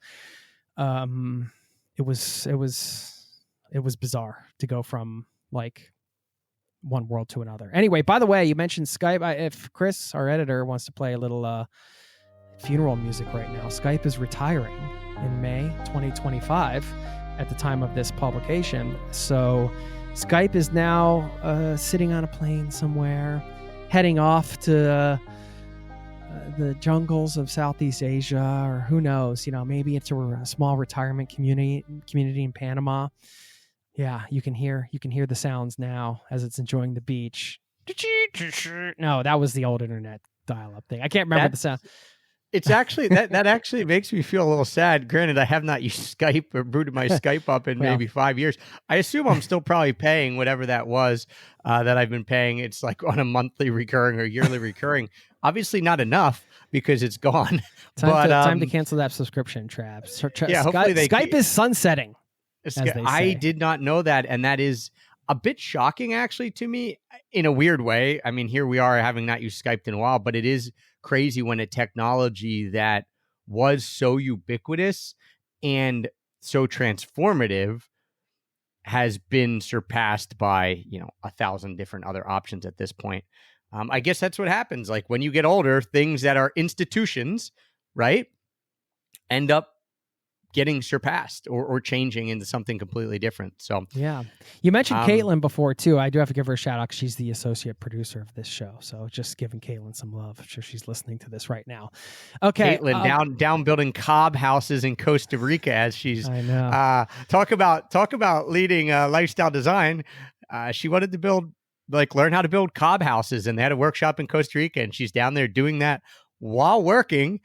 It was bizarre to go from like one world to another. Anyway, by the way, you mentioned Skype. If Chris, our editor, wants to play a little funeral music right now, Skype is retiring in May 2025 at the time of this publication. So Skype is now sitting on a plane somewhere, heading off to the jungles of Southeast Asia, or who knows, you know, maybe it's a small retirement community in Panama. Yeah, you can hear the sounds now as it's enjoying the beach. No, that was the old internet dial-up thing. I can't remember the sound. It's actually that actually makes me feel a little sad. Granted, I have not used Skype or booted my Skype up in maybe 5 years. I assume I'm still probably paying whatever that was that I've been paying. It's like on a monthly recurring or yearly recurring. Obviously not enough because it's gone. Time to cancel that subscription, Trav. Yeah, hopefully Skype is sunsetting. I did not know that, and that is a bit shocking actually to me in a weird way. I mean, here we are having not used Skype in a while, but it is crazy when a technology that was so ubiquitous and so transformative has been surpassed by, 1,000 different other options at this point. I guess that's what happens. Like when you get older, things that are institutions, right, end up getting surpassed or changing into something completely different. So yeah, you mentioned Caitlin before too. I do have to give her a shout out because she's the associate producer of this show. So just giving Caitlin some love. I'm sure she's listening to this right now. Okay, Caitlin down building cob houses in Costa Rica as she's I know. Talk about leading lifestyle design. She wanted to learn how to build cob houses, and they had a workshop in Costa Rica, and she's down there doing that while working.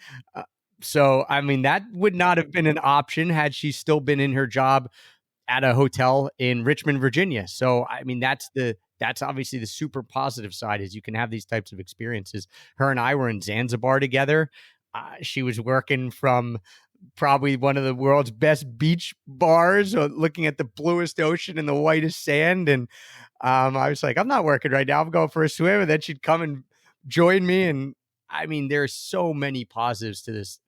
So, I mean, that would not have been an option had she still been in her job at a hotel in Richmond, Virginia. So, I mean, that's obviously the super positive side, is you can have these types of experiences. Her and I were in Zanzibar together. She was working from probably one of the world's best beach bars, looking at the bluest ocean and the whitest sand. And I was like, I'm not working right now. I'm going for a swim. And then she'd come and join me. And I mean, there's so many positives to this,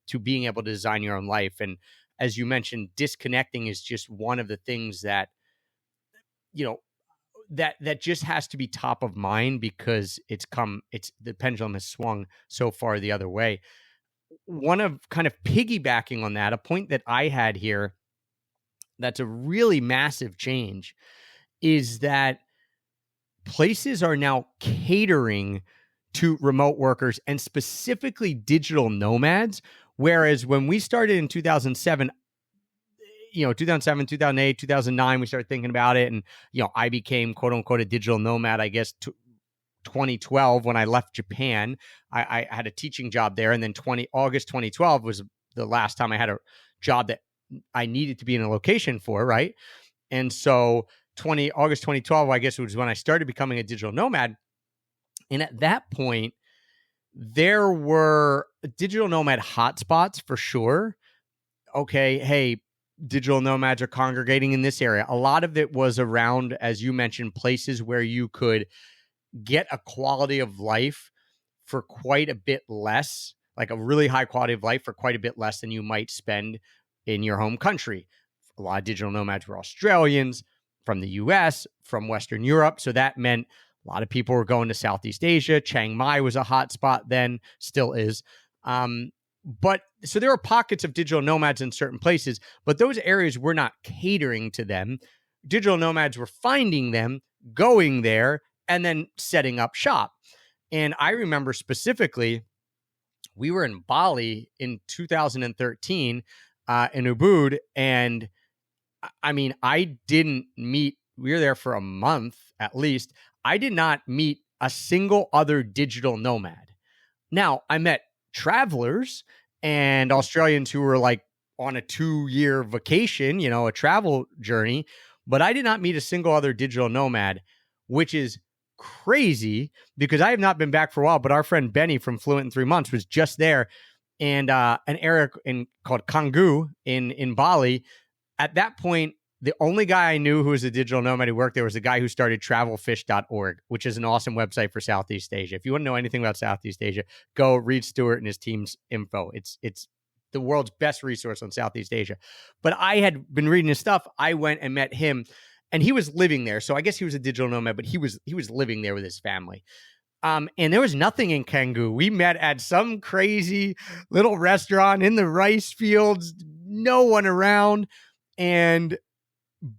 to being able to design your own life. And as you mentioned, disconnecting is just one of the things that, that just has to be top of mind, because the pendulum has swung so far the other way. One of kind of piggybacking on that, a point that I had here that's a really massive change, is that places are now catering to remote workers, and specifically digital nomads. Whereas when we started in 2007, 2008, 2009, we started thinking about it. And, I became quote unquote a digital nomad, I guess, 2012 when I left Japan. I had a teaching job there. And then August 2012 was the last time I had a job that I needed to be in a location for, right? And so August 2012, I guess, was when I started becoming a digital nomad. And at that point, there were digital nomad hotspots for sure. Okay, hey, digital nomads are congregating in this area. A lot of it was around, as you mentioned, places where you could get a quality of life for quite a bit less, like a really high quality of life for quite a bit less than you might spend in your home country. A lot of digital nomads were Australians, from the US, from Western Europe. So that meant a lot of people were going to Southeast Asia. Chiang Mai was a hot spot then, still is. But so there are pockets of digital nomads in certain places, but those areas were not catering to them. Digital nomads were finding them, going there, and then setting up shop. And I remember specifically, we were in Bali in 2013 in Ubud. And I mean, we were there for a month at least. I did not meet a single other digital nomad. Now, I met travelers and Australians who were like on a 2-year vacation, a travel journey, but I did not meet a single other digital nomad, which is crazy because I have not been back for a while. But our friend Benny from Fluent in 3 Months was just there, and an area called Canggu in Bali. At that point, the only guy I knew who was a digital nomad who worked there was the guy who started travelfish.org, which is an awesome website for Southeast Asia. If you want to know anything about Southeast Asia, go read Stuart and his team's info. It's the world's best resource on Southeast Asia. But I had been reading his stuff. I went and met him, and he was living there. So I guess he was a digital nomad, but he was living there with his family. And there was nothing in Canggu. We met at some crazy little restaurant in the rice fields, no one around. And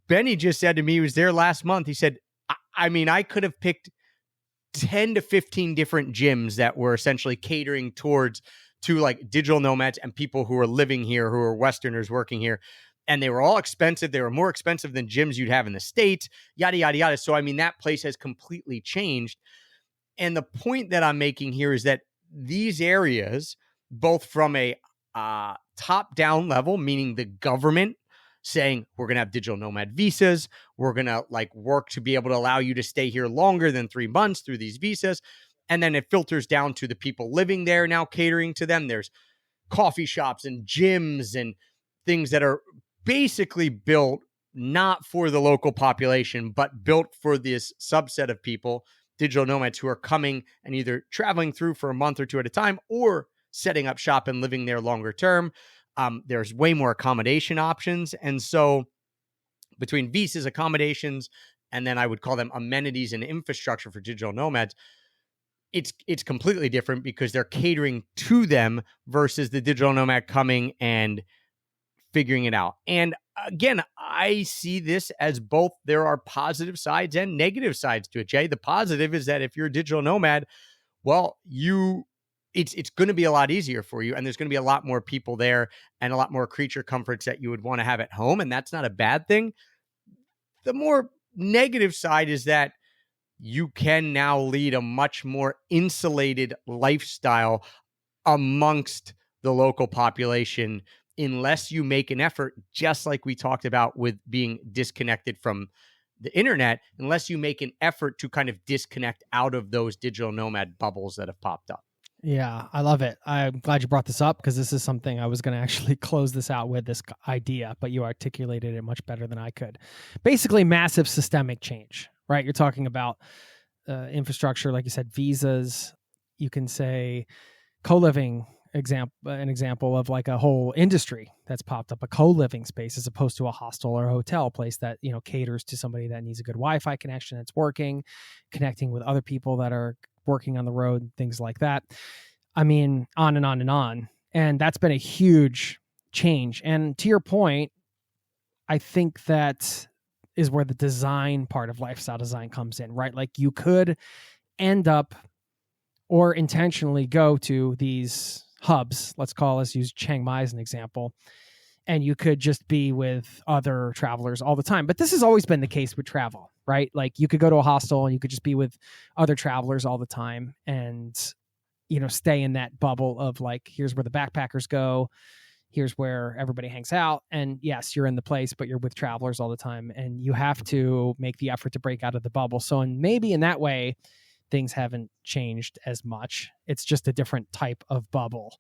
Benny just said to me, he was there last month. He said, I mean, I could have picked 10 to 15 different gyms that were essentially catering to like digital nomads and people who are living here, who are Westerners working here. And they were all expensive. They were more expensive than gyms you'd have in the States, yada, yada, yada. So, I mean, that place has completely changed. And the point that I'm making here is that these areas, both from a top-down level, meaning the government saying we're going to have digital nomad visas, we're going to like work to be able to allow you to stay here longer than 3 months through these visas. And then it filters down to the people living there now catering to them. There's coffee shops and gyms and things that are basically built not for the local population, but built for this subset of people, digital nomads who are coming and either traveling through for a month or two at a time or setting up shop and living there longer term. There's way more accommodation options. And so between visas, accommodations, and then I would call them amenities and infrastructure for digital nomads, it's completely different because they're catering to them versus the digital nomad coming and figuring it out. And again, I see this as both there are positive sides and negative sides to it, Jay. The positive is that if you're a digital nomad, well, it's going to be a lot easier for you, and there's going to be a lot more people there and a lot more creature comforts that you would want to have at home, and that's not a bad thing. The more negative side is that you can now lead a much more insulated lifestyle amongst the local population unless you make an effort, just like we talked about with being disconnected from the internet, unless you make an effort to kind of disconnect out of those digital nomad bubbles that have popped up. Yeah, I love it. I'm glad you brought this up because this is something I was going to actually close this out with, this idea, but you articulated it much better than I could. Basically, massive systemic change, right? You're talking about infrastructure, like you said, visas. You can say co-living, an example of like a whole industry that's popped up, a co-living space as opposed to a hostel or a hotel place that, you know, caters to somebody that needs a good Wi-Fi connection that's working, connecting with other people that are working on the road, things like that. I mean, on and on and on. And that's been a huge change. And to your point, I think that is where the design part of lifestyle design comes in, right? Like you could end up or intentionally go to these hubs, let's use Chiang Mai as an example, and you could just be with other travelers all the time. But this has always been the case with travel, right? Like you could go to a hostel and you could just be with other travelers all the time and, you know, stay in that bubble of like, here's where the backpackers go, here's where everybody hangs out. And yes, you're in the place, but you're with travelers all the time and you have to make the effort to break out of the bubble. So, and maybe in that way, things haven't changed as much. It's just a different type of bubble.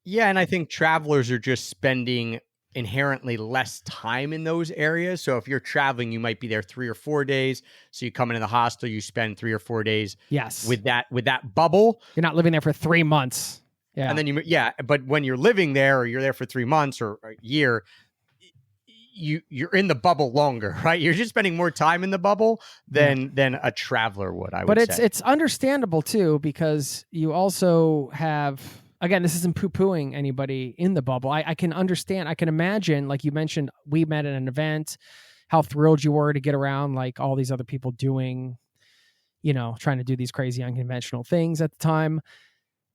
Yeah, and I think travelers are just spending inherently less time in those areas. So if you're traveling, you might be there 3 or 4 days. So you come into the hostel, you spend 3 or 4 days Yes. with that bubble. You're not living there for 3 months. Yeah. And then but when you're living there or you're there for 3 months or a year, you're in the bubble longer, right? You're just spending more time in the bubble than a traveler would, I would say. But it's understandable too, because you also have, again, this isn't poo-pooing anybody in the bubble. I can understand, I can imagine, like you mentioned, we met at an event, how thrilled you were to get around like all these other people doing, you know, trying to do these crazy unconventional things at the time.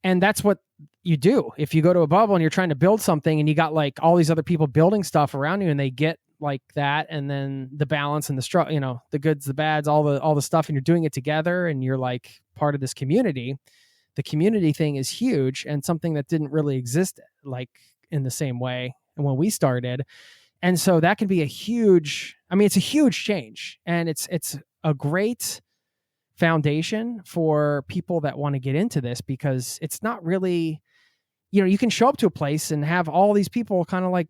And that's what you do. If you go to a bubble and you're trying to build something and you got like all these other people building stuff around you and they get like that, and then the balance and the you know, the goods, the bads, all the stuff, and you're doing it together and you're like part of this community. The community thing is huge and something that didn't really exist like in the same way when we started. And so that can be it's a huge change, and it's a great foundation for people that want to get into this, because it's not really, you know, you can show up to a place and have all these people kind of like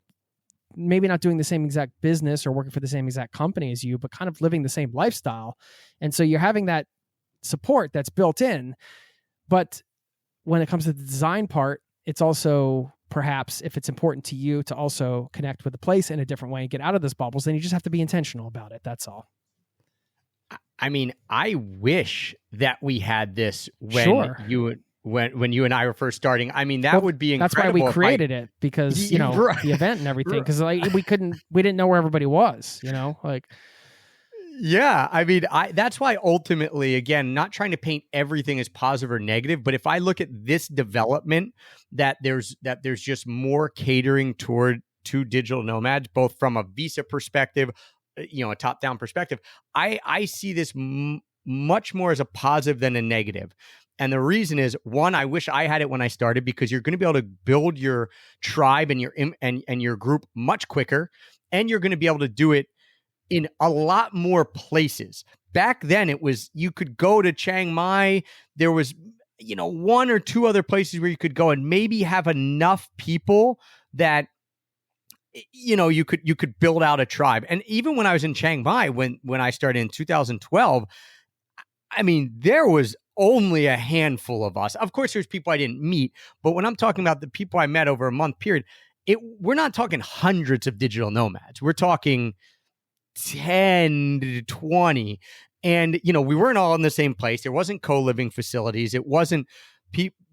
maybe not doing the same exact business or working for the same exact company as you, but kind of living the same lifestyle. And so you're having that support that's built in. But when it comes to the design part, it's also perhaps, if it's important to you to also connect with the place in a different way and get out of those bubbles, then you just have to be intentional about it. That's all. I mean, I wish that we had this when you and I were first starting. I mean, that would be incredible. That's why we created it, because, you know, right, the event and everything, because like we didn't know where everybody was, you know, like. Yeah, I mean, that's why ultimately, again, not trying to paint everything as positive or negative, but if I look at this development, that there's just more catering to digital nomads, both from a visa perspective, you know, a top-down perspective, I see this much more as a positive than a negative. And the reason is, one, I wish I had it when I started, because you're going to be able to build your tribe and your group much quicker, and you're going to be able to do it in a lot more places. Back then, it was, you could go to Chiang Mai. There was, you know, 1 or 2 other places where you could go and maybe have enough people that, you know, you could build out a tribe. And even when I was in Chiang Mai, when I started in 2012, I mean, there was only a handful of us. Of course, there's people I didn't meet, but when I'm talking about the people I met over a month period, we're not talking hundreds of digital nomads. We're talking 10 to 20. And, you know, we weren't all in the same place. There wasn't co-living facilities. It wasn't,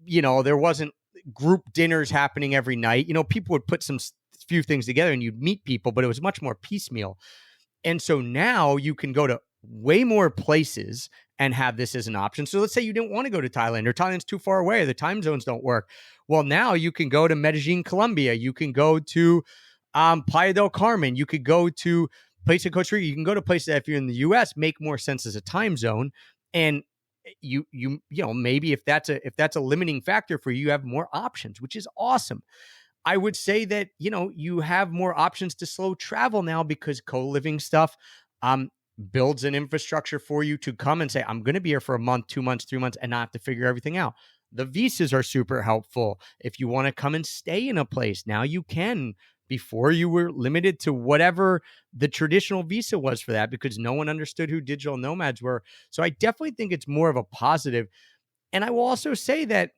you know, there wasn't group dinners happening every night. You know, people would put some few things together and you'd meet people, but it was much more piecemeal. And so now you can go to way more places and have this as an option. So let's say you didn't want to go to Thailand, or Thailand's too far away, or the time zones don't work. Well, now you can go to Medellin, Colombia. You can go to Playa del Carmen. You could go to places in Costa Rica. You can go to places that, if you're in the US, make more sense as a time zone. And you know, maybe if that's a limiting factor for you, you have more options, which is awesome. I would say that, you know, you have more options to slow travel now because co-living stuff builds an infrastructure for you to come and say, I'm going to be here for a month, 2 months, 3 months, and not have to figure everything out. The visas are super helpful. If you want to come and stay in a place, now you can. Before, you were limited to whatever the traditional visa was for that, because no one understood who digital nomads were. So I definitely think it's more of a positive. And I will also say that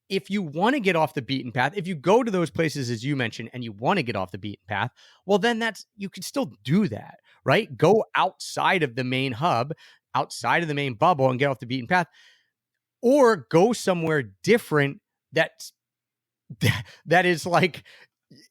if you want to get off the beaten path, if you go to those places, as you mentioned, and you want to get off the beaten path, well, then you can still do that, right? Go outside of the main hub, outside of the main bubble, and get off the beaten path, or go somewhere different that is like,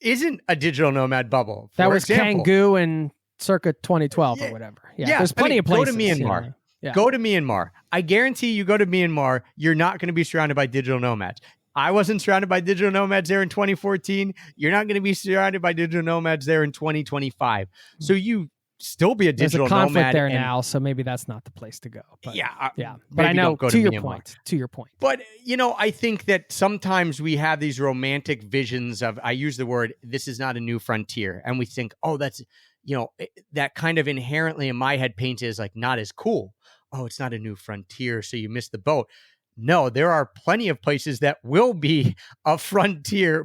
isn't a digital nomad bubble. That was Canggu in circa 2012 or whatever. Yeah, there's plenty of places. Go to Myanmar. Yeah. Go to Myanmar. I guarantee you go to Myanmar, you're not going to be surrounded by digital nomads. I wasn't surrounded by digital nomads there in 2014. You're not going to be surrounded by digital nomads there in 2025. So you still be a digital nomad. There's a conflict there now, so maybe that's not the place to go. But, yeah. But I know, to your point. But, you know, I think that sometimes we have these romantic visions of, I use the word, this is not a new frontier. And we think, oh, that's, you know, that kind of inherently in my head paints as like not as cool. Oh, it's not a new frontier, so you missed the boat. No, there are plenty of places that will be a frontier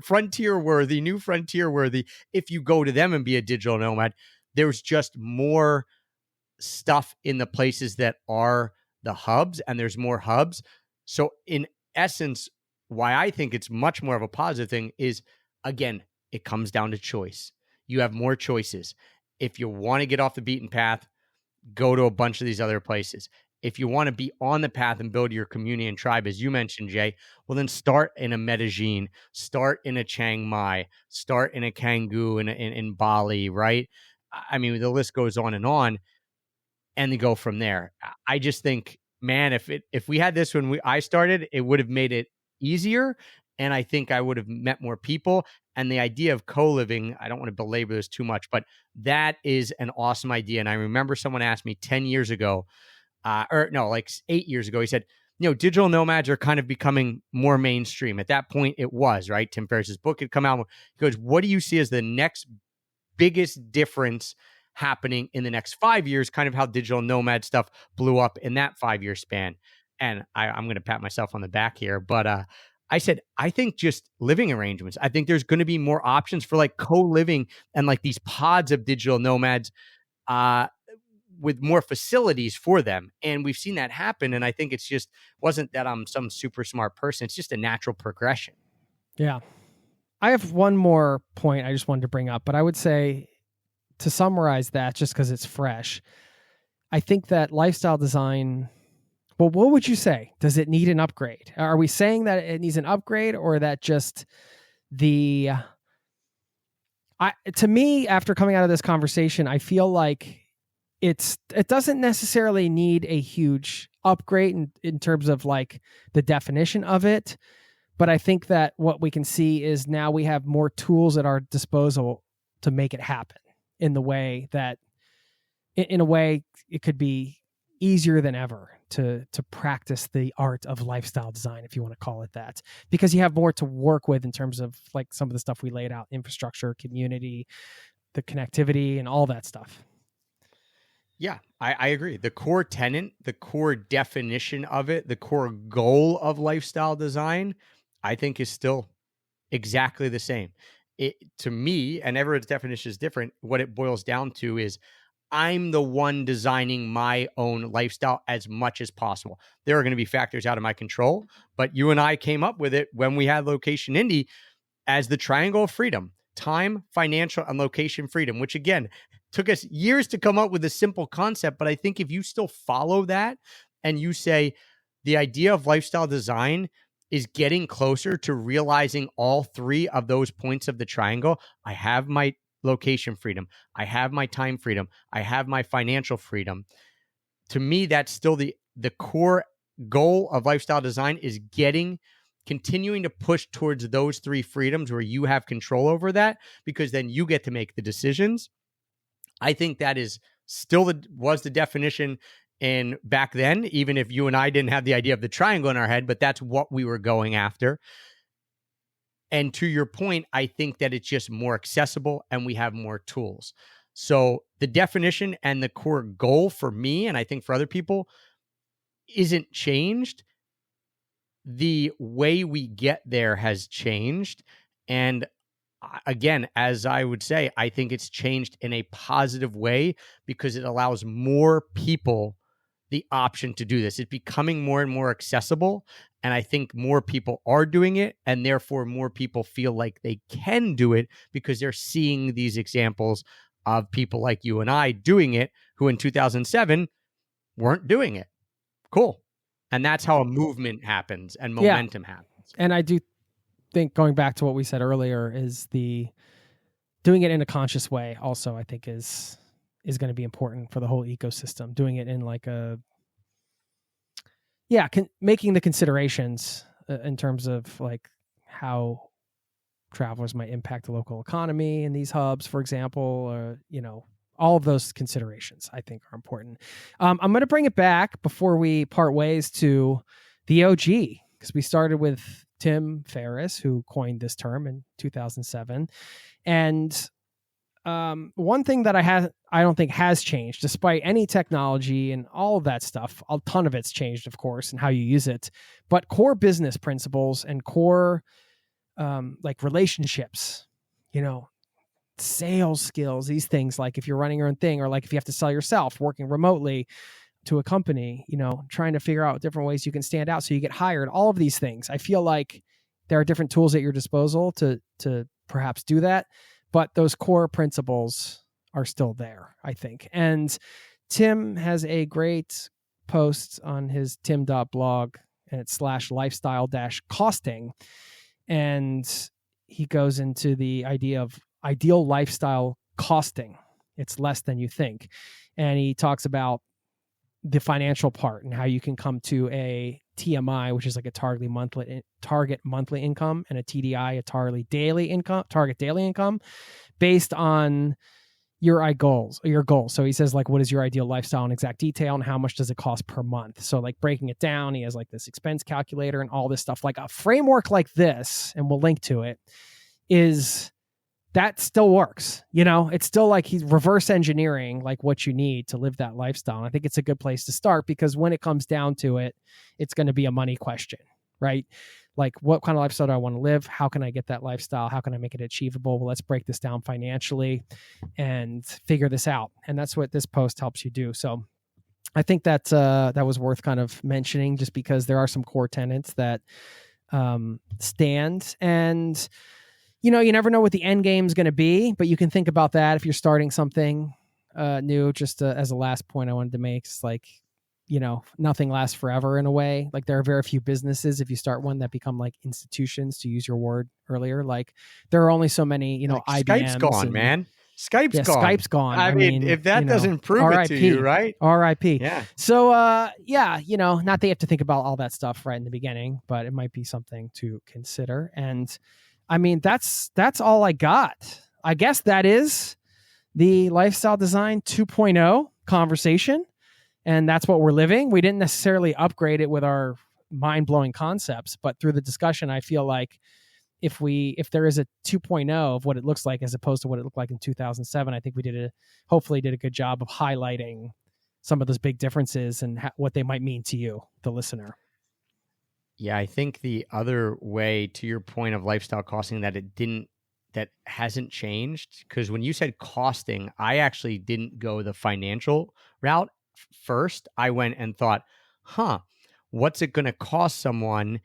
worthy, new frontier worthy, if you go to them and be a digital nomad. There's just more stuff in the places that are the hubs, and there's more hubs. So in essence, why I think it's much more of a positive thing is, again, it comes down to choice. You have more choices. If you want to get off the beaten path, go to a bunch of these other places. If you want to be on the path and build your community and tribe, as you mentioned, Jay, well, then start in a Medellin, start in a Chiang Mai, start in a Canggu, in Bali, right? I mean, the list goes on, and they go from there. I just think, man, if we had this when I started, it would have made it easier, and I think I would have met more people. And the idea of co-living, I don't want to belabor this too much, but that is an awesome idea. And I remember someone asked me 10 years ago, like 8 years ago, he said, you know, digital nomads are kind of becoming more mainstream. At that point, it was, right? Tim Ferriss's book had come out. He goes, what do you see as the next biggest difference happening in the next 5 years? Kind of how digital nomad stuff blew up in that 5-year span. And I'm going to pat myself on the back here, but I said, I think just living arrangements. I think there's going to be more options for like co-living and like these pods of digital nomads with more facilities for them. And we've seen that happen. And I think it's just, wasn't that I'm some super smart person. It's just a natural progression. Yeah. I have one more point I just wanted to bring up, but I would say, to summarize that, just because it's fresh, I think that lifestyle design, well, what would you say? Does it need an upgrade? Are we saying that it needs an upgrade, or that just to me, after coming out of this conversation, I feel like it doesn't necessarily need a huge upgrade in terms of like the definition of it. But I think that what we can see is now we have more tools at our disposal to make it happen in the way that, in a way, it could be easier than ever to practice the art of lifestyle design, if you want to call it that, because you have more to work with in terms of like some of the stuff we laid out, infrastructure, community, the connectivity, and all that stuff. Yeah, I agree. The core tenet, the core definition of it, the core goal of lifestyle design, I think is still exactly the same. To me, and everyone's definition is different, what it boils down to is I'm the one designing my own lifestyle as much as possible. There are going to be factors out of my control, but you and I came up with it when we had Location Indie as the triangle of freedom: time, financial, and location freedom, which again, took us years to come up with a simple concept. But I think if you still follow that and you say the idea of lifestyle design is getting closer to realizing all three of those points of the triangle. I have my location freedom. I have my time freedom. I have my financial freedom. To me, that's still the core goal of lifestyle design, is continuing to push towards those three freedoms where you have control over that, because then you get to make the decisions. I think that is still was the definition in back then, even if you and I didn't have the idea of the triangle in our head, but that's what we were going after. And to your point, I think that it's just more accessible and we have more tools. So the definition and the core goal for me, and I think for other people, isn't changed. The way we get there has changed. And again, as I would say, I think it's changed in a positive way because it allows more people the option to do this. It's becoming more and more accessible. And I think more people are doing it. And therefore, more people feel like they can do it because they're seeing these examples of people like you and I doing it, who in 2007 weren't doing it. Cool. And that's how a movement happens and momentum happens. And I do think, going back to what we said earlier, is the doing it in a conscious way also, I think is going to be important for the whole ecosystem. Doing it in like making the considerations in terms of like how travelers might impact the local economy in these hubs, for example, or, all of those considerations I think are important. I'm going to bring it back before we part ways to the OG, because we started with Tim Ferriss, who coined this term in 2007. And one thing that I don't think has changed, despite any technology and all of that stuff, a ton of it's changed, of course, and how you use it, but core business principles and core like relationships, sales skills, these things, like if you're running your own thing, or like if you have to sell yourself, working remotely to a company, trying to figure out different ways you can stand out so you get hired, all of these things. I feel like there are different tools at your disposal to perhaps do that, but those core principles are still there, I think. And Tim has a great post on his tim.blog, and it's /lifestyle-costing. And he goes into the idea of ideal lifestyle costing. It's less than you think. And he talks about the financial part and how you can come to a TMI, which is like a target monthly income, and a TDI, a target daily income, based on your goals. So he says, like, what is your ideal lifestyle in exact detail, and how much does it cost per month? So like breaking it down, he has like this expense calculator and all this stuff. Like a framework like this, and we'll link to it, that still works. It's still like he's reverse engineering like what you need to live that lifestyle. And I think it's a good place to start, because when it comes down to it, it's going to be a money question, right? Like, what kind of lifestyle do I want to live? How can I get that lifestyle? How can I make it achievable? Well, let's break this down financially and figure this out. And that's what this post helps you do. So I think that was worth kind of mentioning, just because there are some core tenets that stand. And you never know what the end game is going to be, but you can think about that if you're starting something new. Just as a last point I wanted to make, it's like, nothing lasts forever in a way. Like, there are very few businesses, if you start one, that become like institutions, to use your word earlier. Like, there are only so many, like IBM's Skype's gone, man. Skype's gone. I mean, if that doesn't prove it to you, right? R.I.P. Yeah. So, not that you have to think about all that stuff right in the beginning, but it might be something to consider. And I mean, that's all I got. I guess that is the Lifestyle Design 2.0 conversation. And that's what we're living. We didn't necessarily upgrade it with our mind-blowing concepts, but through the discussion, I feel like if there is a 2.0 of what it looks like as opposed to what it looked like in 2007, I think we hopefully did a good job of highlighting some of those big differences and what they might mean to you, the listener. Yeah, I think the other way, to your point of lifestyle costing, that hasn't changed, because when you said costing, I actually didn't go the financial route first. I went and thought, what's it going to cost someone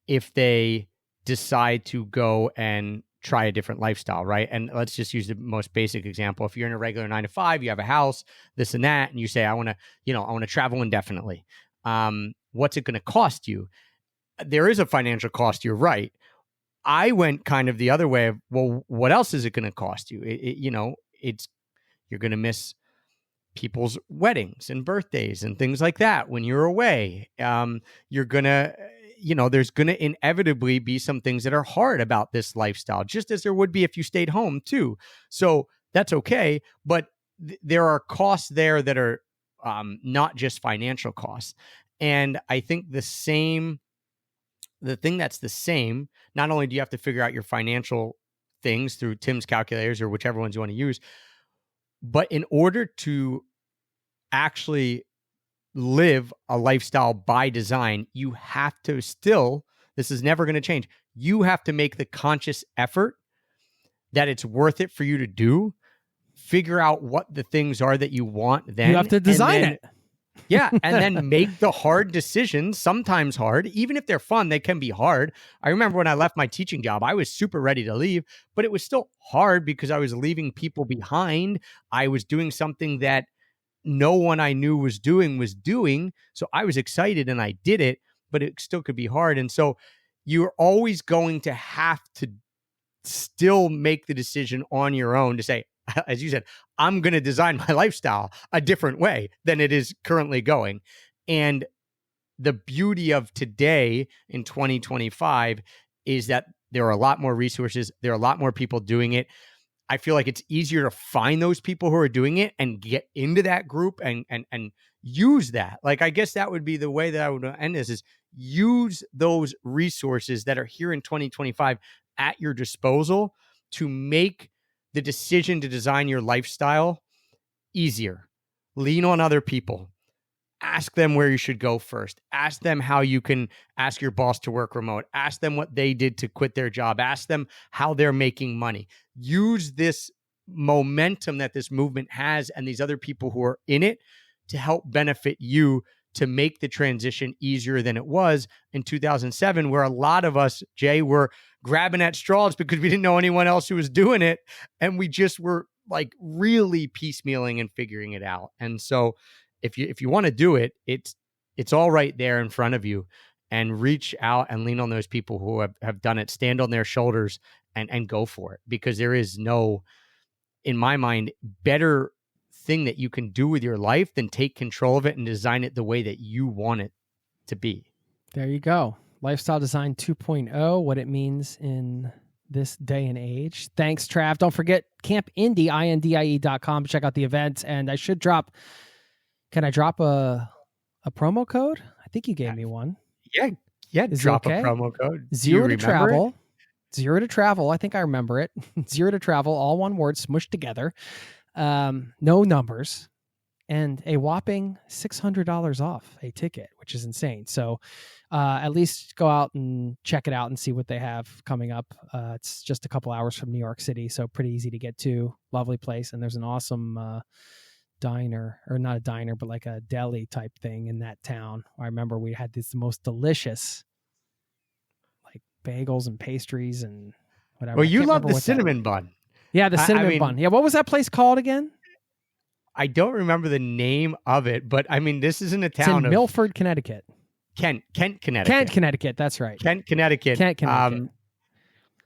if they decide to go and try a different lifestyle, right? And let's just use the most basic example. If you're in a regular 9-to-5, you have a house, this and that, and you say, I want to travel indefinitely. What's it going to cost you? there is a financial cost. You're right. I went kind of the other way of, well, what else is it going to cost you? You're going to miss people's weddings and birthdays and things like that when you're away. You're going to, there's going to inevitably be some things that are hard about this lifestyle, just as there would be if you stayed home too. So that's okay. But there are costs there that are not just financial costs. And I think the thing that's the same, not only do you have to figure out your financial things through Tim's calculators or whichever ones you want to use, but in order to actually live a lifestyle by design, you have to still, this is never going to change. You have to make the conscious effort that it's worth it for you to do. Figure out what the things are that you want. Then you have to design it. Yeah. And then make the hard decisions, sometimes hard. Even if they're fun, they can be hard. I remember when I left my teaching job, I was super ready to leave, but it was still hard because I was leaving people behind. I was doing something that no one I knew was doing. So I was excited and I did it, but it still could be hard. And so you're always going to have to still make the decision on your own to say, as you said, I'm going to design my lifestyle a different way than it is currently going. And the beauty of today in 2025 is that there are a lot more resources. There are a lot more people doing it. I feel like it's easier to find those people who are doing it and get into that group and use that. Like, I guess that would be the way that I would end this, is use those resources that are here in 2025 at your disposal to make the decision to design your lifestyle easier. Lean on other people. Ask them where you should go first. Ask them how you can ask your boss to work remote. Ask them what they did to quit their job. Ask them how they're making money. Use this momentum that this movement has and these other people who are in it to help benefit you to make the transition easier than it was in 2007, where a lot of us, Jay, were grabbing at straws because we didn't know anyone else who was doing it. And we just were like really piecemealing and figuring it out. And so if you want to do it, it's all right there in front of you, and reach out and lean on those people who have done it, stand on their shoulders and go for it, because there is no, in my mind, better thing that you can do with your life than take control of it and design it the way that you want it to be. There you go. Lifestyle Design 2.0, what it means in this day and age. Thanks, Trav. Don't forget Camp Indie, indie.com to check out the event. And I should drop, can I drop a promo code? I think you gave me one. Yeah. Is drop okay? a promo code. Zero to travel. Zero to travel. I think I remember it. Zero to travel, all one word, smushed together. No numbers, and a whopping $600 off a ticket, which is insane. So at least go out and check it out and see what they have coming up. It's just a couple hours from New York City, so pretty easy to get to. Lovely place. And there's an awesome diner, or not a diner, but like a deli type thing in that town. I remember we had this most delicious like bagels and pastries and whatever. Well, you love the cinnamon bun. Yeah, the cinnamon bun. Yeah, what was that place called again? I don't remember the name of it, but I mean, this is in a town it's in Milford, Connecticut. Kent, Connecticut. Kent, Connecticut. That's right. Kent, Connecticut. Yeah,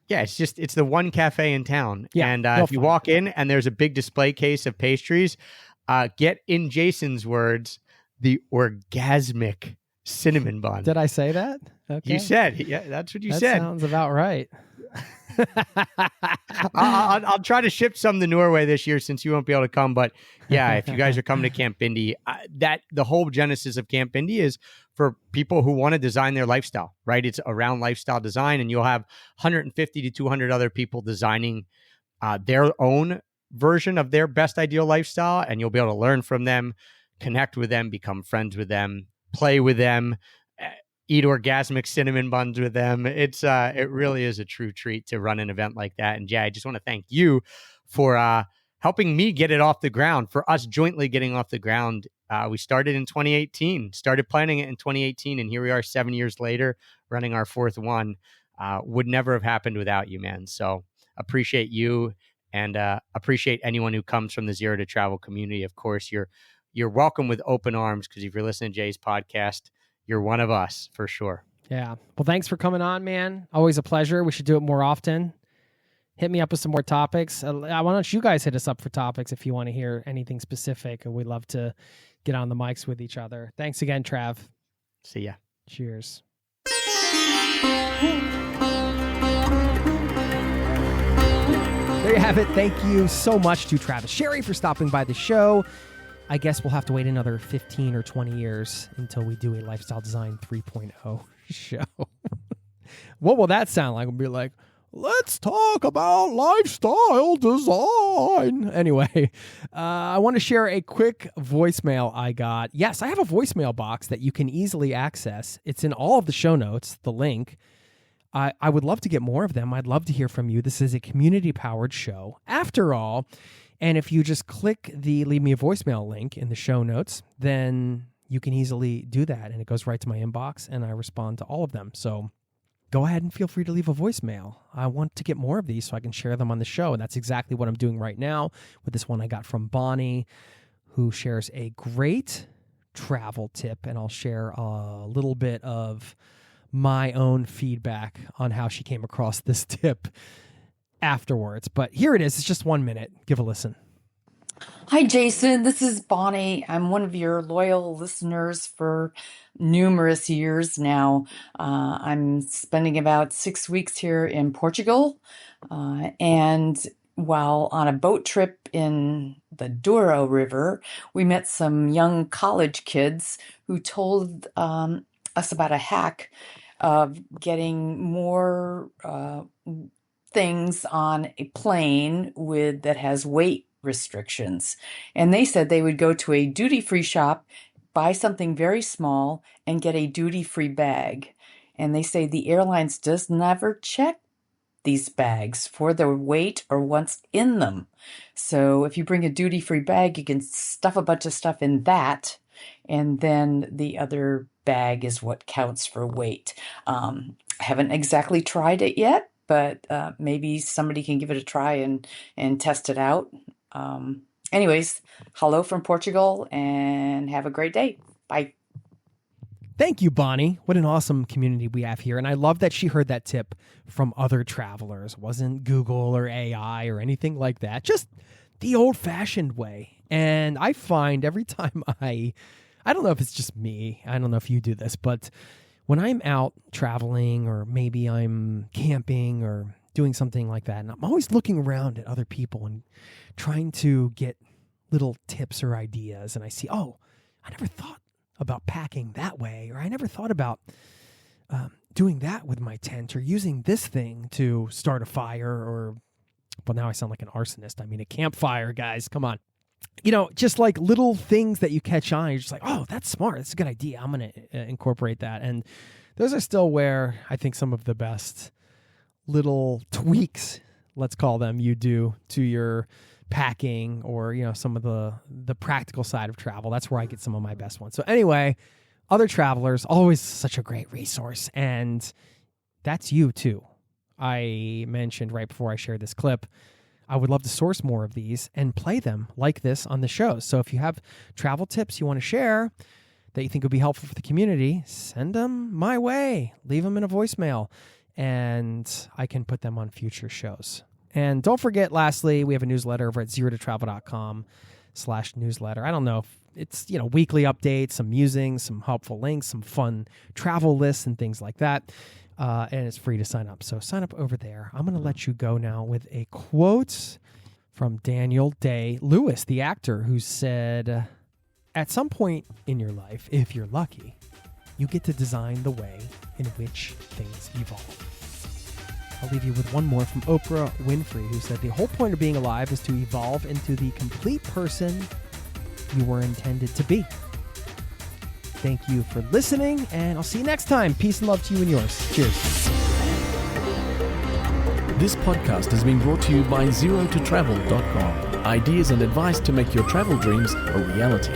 it's the one cafe in town. Yeah, and if you walk in and there's a big display case of pastries, get, in Jason's words, the orgasmic cinnamon bun. Did I say that? Okay. You said, yeah, that's what you that said. Sounds about right. I'll try to ship some to Norway this year since you won't be able to come. But yeah, if you guys are coming to Camp Indie, the whole genesis of Camp Indie is for people who want to design their lifestyle, right? It's around lifestyle design, and you'll have 150 to 200 other people designing their own version of their best ideal lifestyle, and you'll be able to learn from them, connect with them, become friends with them, play with them, eat orgasmic cinnamon buns with them. It really is a true treat to run an event like that. And Jay, I just want to thank you for helping me get it off the ground, for us jointly getting off the ground. We started in 2018, started planning it in 2018, and here we are 7 years later, running our fourth one. Would never have happened without you, man. So appreciate you, and appreciate anyone who comes from the Zero to Travel community. Of course, you're welcome with open arms, because if you're listening to Jay's podcast, you're one of us for sure. Yeah. Well, thanks for coming on, man. Always a pleasure. We should do it more often. Hit me up with some more topics. Why don't you guys hit us up for topics if you want to hear anything specific? We'd love to get on the mics with each other. Thanks again, Trav. See ya. Cheers. There you have it. Thank you so much to Travis Sherry for stopping by the show. I guess we'll have to wait another 15 or 20 years until we do a Lifestyle Design 3.0 show. What will that sound like? We'll be like, let's talk about lifestyle design. Anyway, I want to share a quick voicemail I got. Yes, I have a voicemail box that you can easily access. It's in all of the show notes, the link. I would love to get more of them. I'd love to hear from you. This is a community-powered show, after all. And if you just click the Leave Me a Voicemail link in the show notes, then you can easily do that. And it goes right to my inbox, and I respond to all of them. So go ahead and feel free to leave a voicemail. I want to get more of these so I can share them on the show. And that's exactly what I'm doing right now with this one I got from Bonnie, who shares a great travel tip. And I'll share a little bit of my own feedback on how she came across this tip afterwards. But here it is. It's just 1 minute. Give a listen. Hi, Jason. This is Bonnie. I'm one of your loyal listeners for numerous years now. I'm spending about 6 weeks here in Portugal. And while on a boat trip in the Douro River, we met some young college kids who told us about a hack of getting more things on a plane that has weight restrictions. And they said they would go to a duty-free shop, buy something very small, and get a duty-free bag. And they say the airlines does never check these bags for their weight or what's in them. So if you bring a duty-free bag, you can stuff a bunch of stuff in that, and then the other bag is what counts for weight. I haven't exactly tried it yet, but maybe somebody can give it a try and test it out. Anyways, hello from Portugal, and have a great day. Bye. Thank you, Bonnie. What an awesome community we have here. And I love that she heard that tip from other travelers. It wasn't Google or AI or anything like that. Just the old-fashioned way. And I find every time I don't know if it's just me. I don't know if you do this, but when I'm out traveling or maybe I'm camping or doing something like that, and I'm always looking around at other people and trying to get little tips or ideas, and I see, oh, I never thought about packing that way, or I never thought about doing that with my tent, or using this thing to start a fire, or, well, now I sound like an arsonist. I mean, a campfire, guys, come on. You know, just like little things that you catch on, you're just like, oh, that's smart. That's a good idea. I'm going to incorporate that. And those are still where I think some of the best little tweaks, let's call them, you do to your packing, or, you know, some of the practical side of travel. That's where I get some of my best ones. So anyway, other travelers, always such a great resource. And that's you too. I mentioned right before I shared this clip, I would love to source more of these and play them like this on the show. So if you have travel tips you want to share that you think would be helpful for the community, send them my way. Leave them in a voicemail, and I can put them on future shows. And don't forget, lastly, we have a newsletter over at zerototravel.com/newsletter. I don't know if it's, you know, weekly updates, some musings, some helpful links, some fun travel lists and things like that. And it's free to sign up. So sign up over there. I'm going to let you go now with a quote from Daniel Day-Lewis, the actor, who said, at some point in your life, if you're lucky, you get to design the way in which things evolve. I'll leave you with one more from Oprah Winfrey, who said, the whole point of being alive is to evolve into the complete person you were intended to be. Thank you for listening, and I'll see you next time. Peace and love to you and yours. Cheers. This podcast has been brought to you by zerototravel.com. Ideas and advice to make your travel dreams a reality.